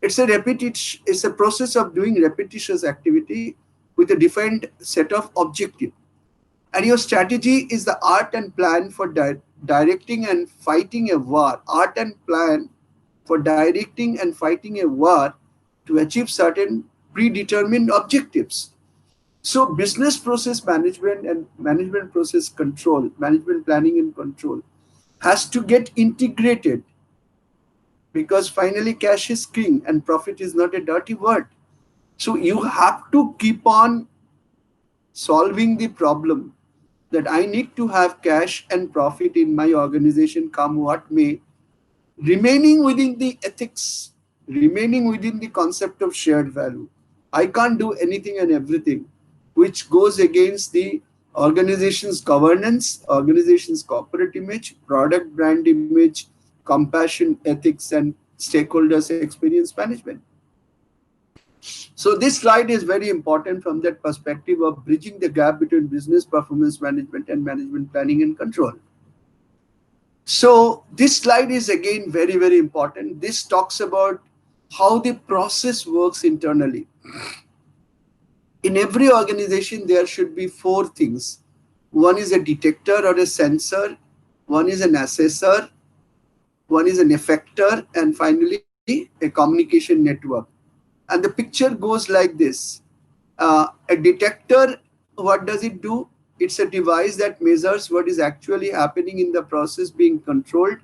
It's a process of doing repetitious activity with a defined set of objectives. And your strategy is the art and plan for directing and fighting a war. Art and plan for directing and fighting a war to achieve certain predetermined objectives. So business process management and management process control, management planning and control has to get integrated, because finally cash is king and profit is not a dirty word. So you have to keep on solving the problem that I need to have cash and profit in my organization come what may, remaining within the ethics, remaining within the concept of shared value. I can't do anything and everything which goes against the organization's governance, organization's corporate image, product brand image, compassion, ethics, and stakeholders experience management. So this slide is very important from that perspective of bridging the gap between business performance management and management planning and control. So this slide is again very, very important. This talks about how the process works internally. In every organization, there should be four things. One is a detector or a sensor, one is an assessor, one is an effector, and finally a communication network. And the picture goes like this. A detector, what does it do? It's a device that measures what is actually happening in the process being controlled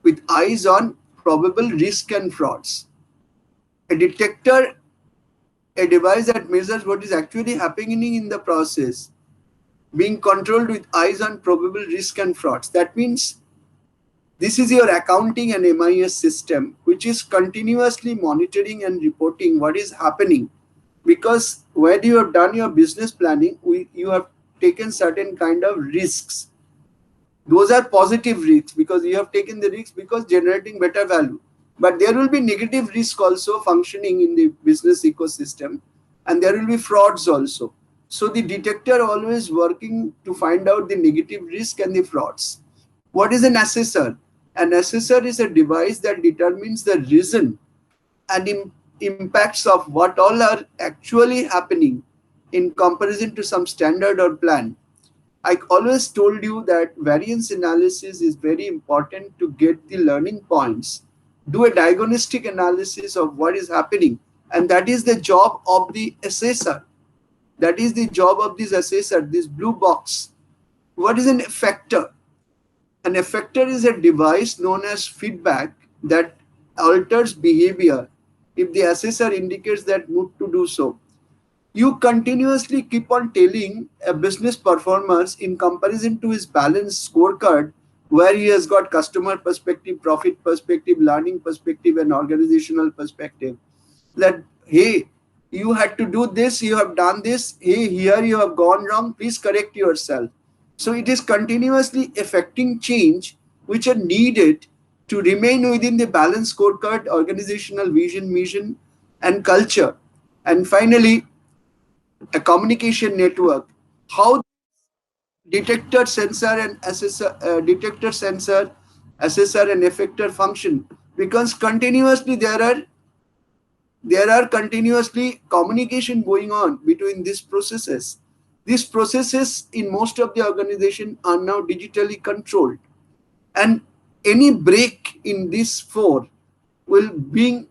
with eyes on probable risk and frauds. A detector, a device that measures what is actually happening in the process being controlled with eyes on probable risk and frauds. That means this is your accounting and MIS system, which is continuously monitoring and reporting what is happening. Because when you have done your business planning, you have taken certain kind of risks. Those are positive risks because you have taken the risks because generating better value. But there will be negative risk also functioning in the business ecosystem, and there will be frauds also. So the detector always working to find out the negative risk and the frauds. What is an assessor? An assessor is a device that determines the reason and impacts of what all are actually happening in comparison to some standard or plan. I always told you that variance analysis is very important to get the learning points. Do a diagnostic analysis of what is happening, and that is the job of the assessor. That is the job of this assessor, this blue box. What is an effector? An effector is a device known as feedback that alters behavior if the assessor indicates that mood to do so. You continuously keep on telling a business performance in comparison to his balanced scorecard, where he has got customer perspective, profit perspective, learning perspective, and organizational perspective. That, hey, you had to do this, you have done this, hey, here you have gone wrong, please correct yourself. So it is continuously affecting change which are needed to remain within the balanced scorecard, organizational vision, mission, and culture. And finally, a communication network. How detector, sensor, and assessor, assessor, and effector function, because continuously there are continuously communication going on between these processes. These processes in most of the organization are now digitally controlled, and any break in these four will bring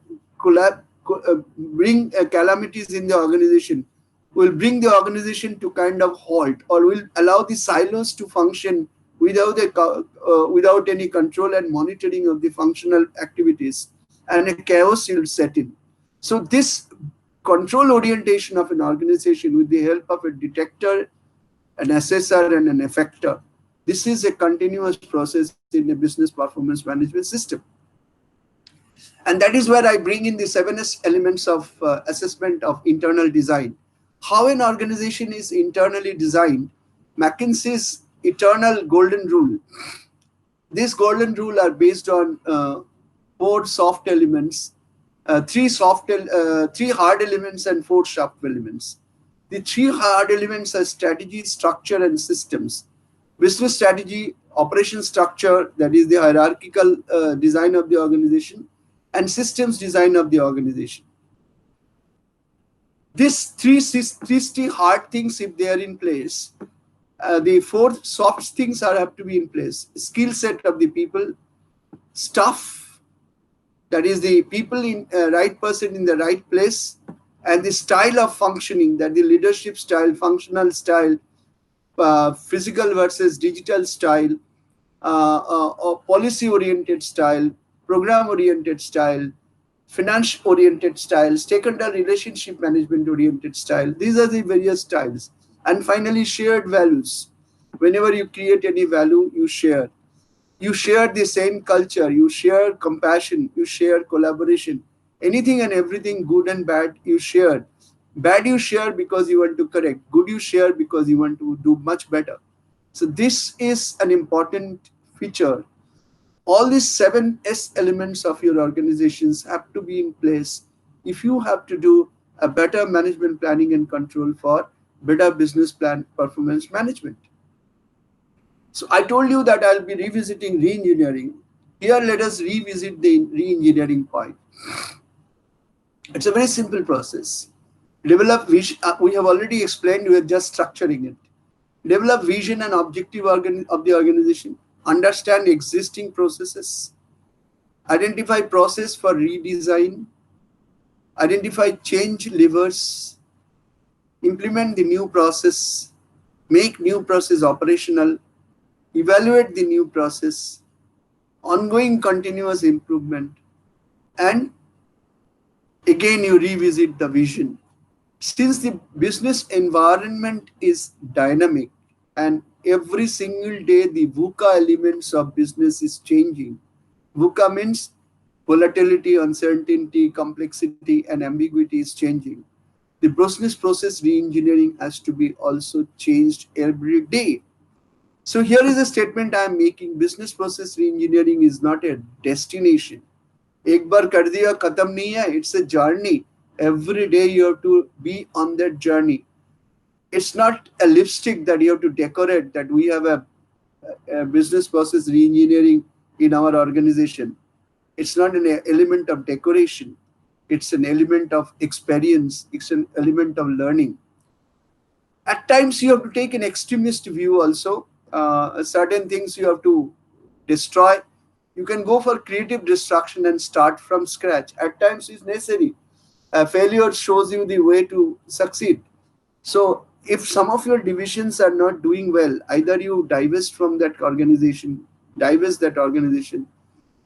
calamities in the organization, will bring the organization to kind of halt, or will allow the silos to function without any control and monitoring of the functional activities, and a chaos will set in. So this control orientation of an organization with the help of a detector, an assessor, and an effector, this is a continuous process in a business performance management system. And that is where I bring in the 7S elements of assessment of internal design. How an organization is internally designed, McKinsey's eternal golden rule. These golden rule are based on four soft elements, three hard elements and four soft elements. The three hard elements are strategy, structure, and systems. Business strategy, operation structure, that is the hierarchical design of the organization, and systems design of the organization. These three hard things, if they are in place, the four soft things have to be in place. Skill set of the people, staff, that is the people in right person in the right place, and the style of functioning, that the leadership style, functional style, physical versus digital style, or policy oriented style, program oriented style, finance oriented style, stakeholder relationship management oriented style. These are the various styles. And finally, shared values. Whenever you create any value, you share. You share the same culture, you share compassion, you share collaboration. Anything and everything, good and bad, you share. Bad you share because you want to correct. Good you share because you want to do much better. So this is an important feature. All these 7S elements of your organizations have to be in place if you have to do a better management planning and control for better business plan performance management. So I told you that I'll be revisiting re-engineering. Here, let us revisit the re-engineering point. It's a very simple process. Develop vision. We have already explained, we are just structuring it. Develop vision and objective of the organization. Understand existing processes. Identify process for redesign. Identify change levers. Implement the new process. Make new process operational. Evaluate the new process. Ongoing continuous improvement. And again, you revisit the vision. Since the business environment is dynamic and every single day the VUCA elements of business is changing. VUCA means volatility, uncertainty, complexity, and ambiguity is changing. The business process re-engineering has to be also changed every day. So here is a statement I am making. Business process re-engineering is not a destination. Ek bar kar diya, khatam nahi hai. It's a journey. Every day you have to be on that journey. It's not a lipstick that you have to decorate, that we have a business process reengineering in our organization. It's not an element of decoration. It's an element of experience. It's an element of learning. At times, you have to take an extremist view also. Certain things you have to destroy. You can go for creative destruction and start from scratch. At times, it's necessary. Failure shows you the way to succeed. So, if some of your divisions are not doing well, either you divest from that organization, divest that organization,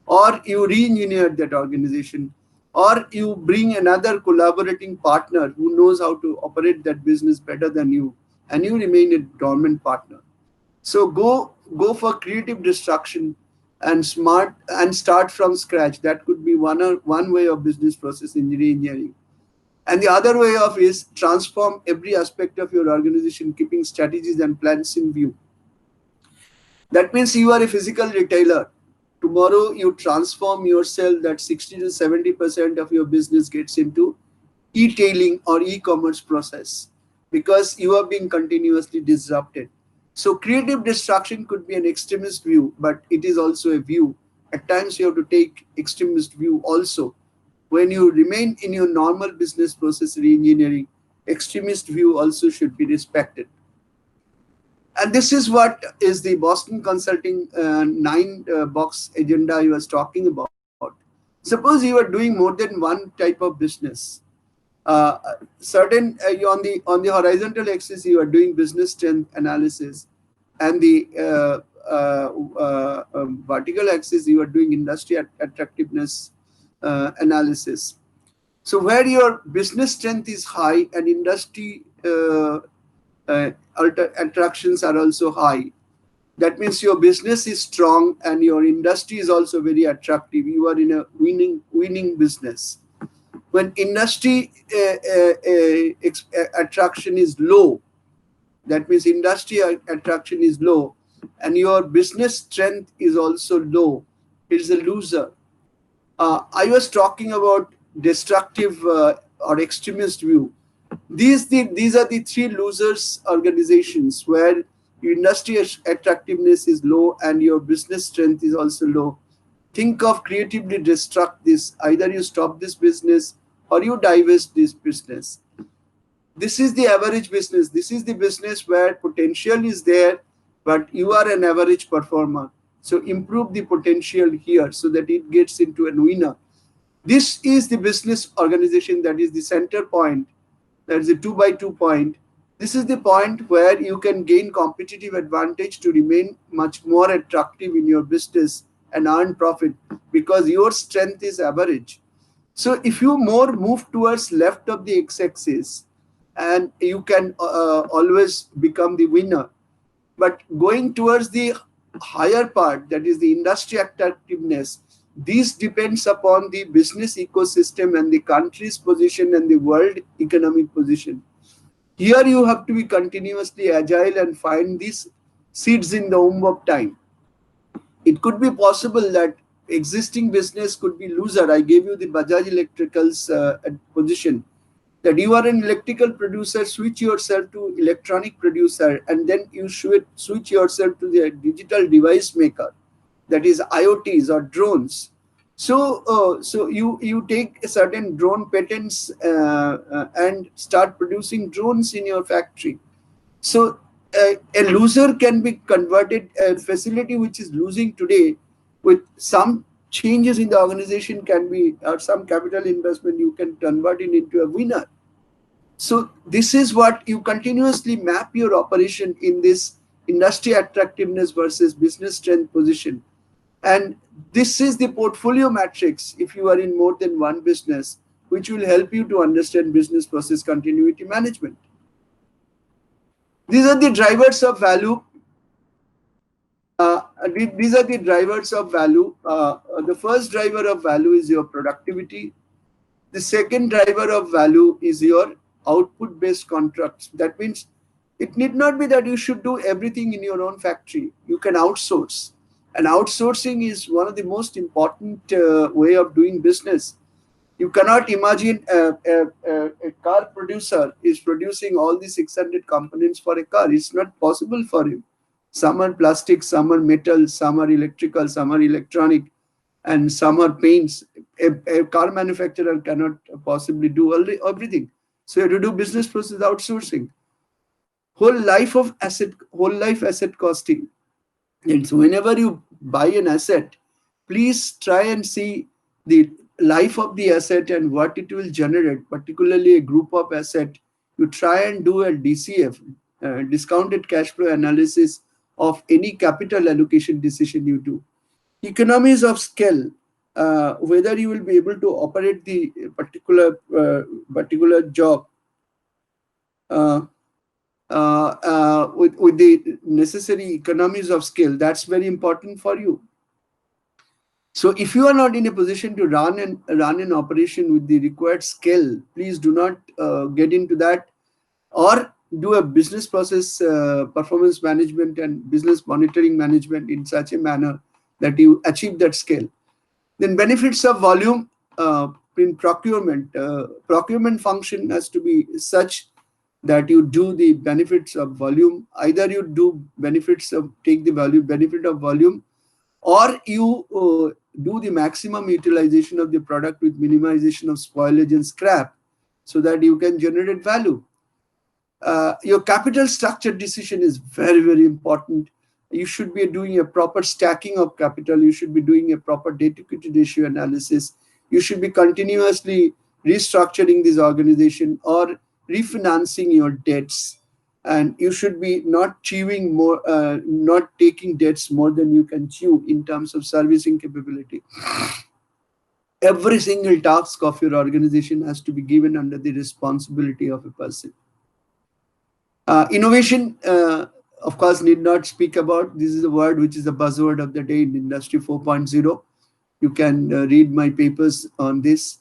or you re-engineer that organization, or you bring another collaborating partner who knows how to operate that business better than you, and you remain a dormant partner. So go for creative destruction and start from scratch. That could be one way of business process engineering. And the other way of is transform every aspect of your organization, keeping strategies and plans in view. That means you are a physical retailer. Tomorrow you transform yourself that 60 to 70% of your business gets into e-tailing or e-commerce process because you are being continuously disrupted. So creative destruction could be an extremist view, but it is also a view. At times you have to take extremist view also. When you remain in your normal business process re-engineering, extremist view also should be respected. And this is what is the Boston Consulting 9-box agenda I was talking about. Suppose you are doing more than one type of business. On the horizontal axis you are doing business strength analysis, and the vertical axis you are doing industry attractiveness analysis. So where your business strength is high and industry attractions are also high, that means your business is strong and your industry is also very attractive. You are in a winning business. When industry attraction is low, that means industry attraction is low, and your business strength is also low, it is a loser. I was talking about destructive or extremist view. These are the three losers organizations where your industry attractiveness is low and your business strength is also low. Think of creatively destruct this. Either you stop this business or you divest this business. This is the average business. This is the business where potential is there, but you are an average performer. So improve the potential here so that it gets into a winner. This is the business organization that is the center point. That is a 2x2 point. This is the point where you can gain competitive advantage to remain much more attractive in your business and earn profit because your strength is average. So if you more move towards left of the x-axis, and you can always become the winner. But going towards the higher part, that is the industry attractiveness, this depends upon the business ecosystem and the country's position and the world economic position. Here you have to be continuously agile and find these seeds in the womb of time. It could be possible that existing business could be loser. I gave you the Bajaj Electricals position, that you are an electrical producer, switch yourself to electronic producer, and then you should switch yourself to the digital device maker, that is IoTs or drones. So you take a certain drone patents and start producing drones in your factory. So a loser can be converted, a facility which is losing today, with some changes in the organization can be, or some capital investment, you can convert it into a winner. So this is what you continuously map your operation in this industry attractiveness versus business strength position. And this is the portfolio matrix if you are in more than one business, which will help you to understand business process continuity management. These are the drivers of value. These are the drivers of value. The first driver of value is your productivity. The second driver of value is your output-based contracts. That means it need not be that you should do everything in your own factory. You can outsource. And outsourcing is one of the most important way of doing business. You cannot imagine a car producer is producing all the 600 components for a car. It's not possible for him. Some are plastic, some are metal, some are electrical, some are electronic, and some are paints. A car manufacturer cannot possibly do everything. So you have to do business process outsourcing. Whole life asset costing. And so whenever you buy an asset, please try and see the life of the asset and what it will generate, particularly a group of asset. You try and do a DCF, discounted cash flow analysis of any capital allocation decision you do. Economies of scale, whether you will be able to operate the particular job uh, with the necessary economies of scale, that's very important for you. So if you are not in a position to run an operation with the required scale, please do not get into that, or do a business process performance management and business monitoring management in such a manner that you achieve that scale. Then benefits of volume in procurement. Procurement function has to be such that you do the benefits of volume. Either you do take the benefit of volume, or you do the maximum utilization of the product with minimization of spoilage and scrap, so that you can generate value. Your capital structure decision is very, very important. You should be doing a proper stacking of capital. You should be doing a proper debt equity ratio analysis. You should be continuously restructuring this organization or refinancing your debts. And you should be not not taking debts more than you can chew in terms of servicing capability. Every single task of your organization has to be given under the responsibility of a person. Innovation, of course, need not speak about. This is a word which is the buzzword of the day in Industry 4.0. You can read my papers on this.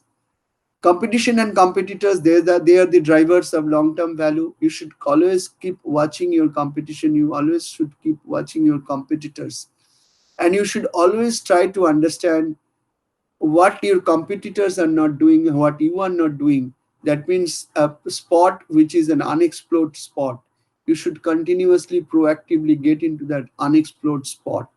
Competition and competitors, they are the drivers of long-term value. You should always keep watching your competition. You always should keep watching your competitors. And you should always try to understand what your competitors are not doing and what you are not doing. That means a spot which is an unexplored spot. You should continuously, proactively get into that unexplored spot.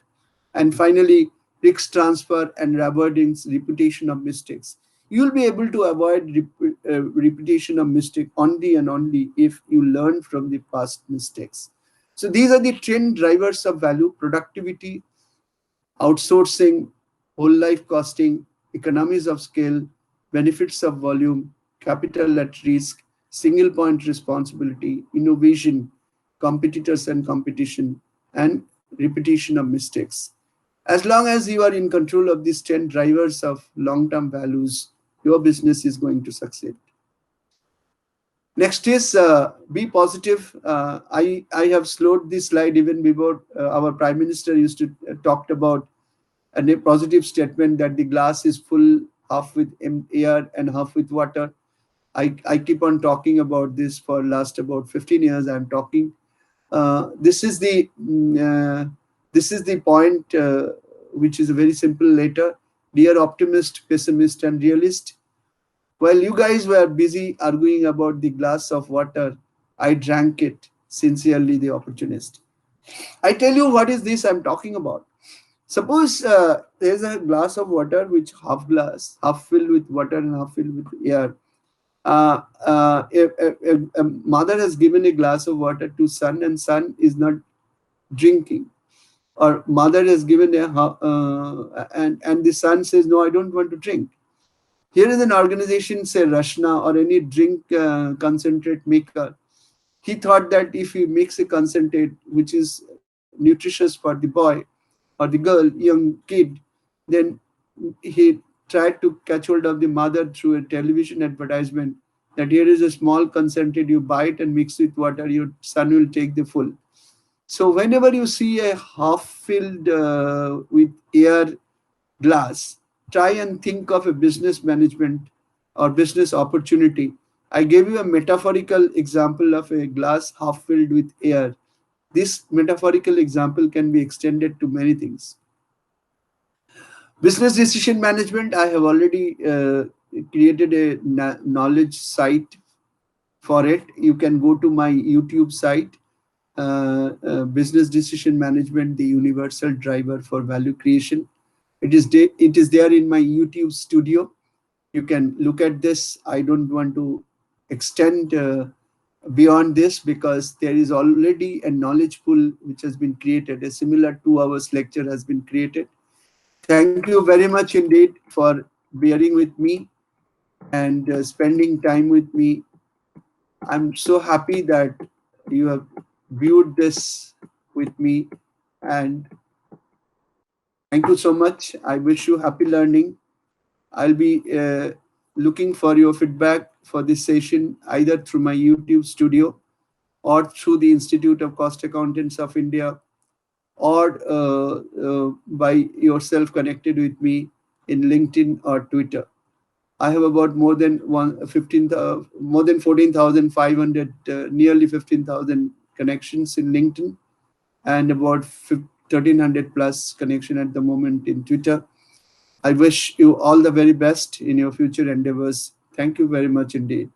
And finally, risk transfer and avoiding repetition of mistakes. You will be able to avoid repetition of mistake only and only if you learn from the past mistakes. So these are the 10 drivers of value: productivity, outsourcing, whole life costing, economies of scale, benefits of volume, capital at risk, single point responsibility, innovation, competitors and competition, and repetition of mistakes. As long as you are in control of these 10 drivers of long-term values, your business is going to succeed. Next is be positive. I have slowed this slide even before our Prime Minister used to talk about a positive statement that the glass is full, half with air and half with water. I keep on talking about this for last about 15 years. I'm talking. This is the point, which is a very simple letter. Dear optimist, pessimist, and realist. While you guys were busy arguing about the glass of water, I drank it. Sincerely, the opportunist. I tell you what is this I'm talking about. Suppose there's a glass of water which half filled with water and half filled with air. A mother has given a glass of water to son and son is not drinking. Or mother has given and the son says, no, I don't want to drink. Here is an organization, say Rashna or any drink concentrate maker. He thought that if he makes a concentrate which is nutritious for the boy or the girl, young kid, then he tried to catch hold of the mother through a television advertisement that here is a small concentrate, you buy it and mix with water, your son will take the full. So whenever you see a half filled with air glass, try and think of a business management or business opportunity. I gave you a metaphorical example of a glass half filled with air. This metaphorical example can be extended to many things. Business decision management, I have already created a knowledge site for it. You can go to my YouTube site. Business Decision Management, the Universal Driver for Value Creation. It is there in my YouTube studio. You can look at this. I don't want to extend beyond this because there is already a knowledge pool which has been created. A similar 2 hours lecture has been created. Thank you very much indeed for bearing with me and spending time with me. I'm so happy that you have viewed this with me, and thank you so much. I wish you happy learning. I'll be looking for your feedback for this session either through my YouTube studio or through the Institute of Cost Accountants of India, or by yourself connected with me in LinkedIn or Twitter. I have about more than 14,500, nearly 15,000 connections in LinkedIn, and about 1,300 plus connection at the moment in Twitter. I wish you all the very best in your future endeavors. Thank you very much indeed.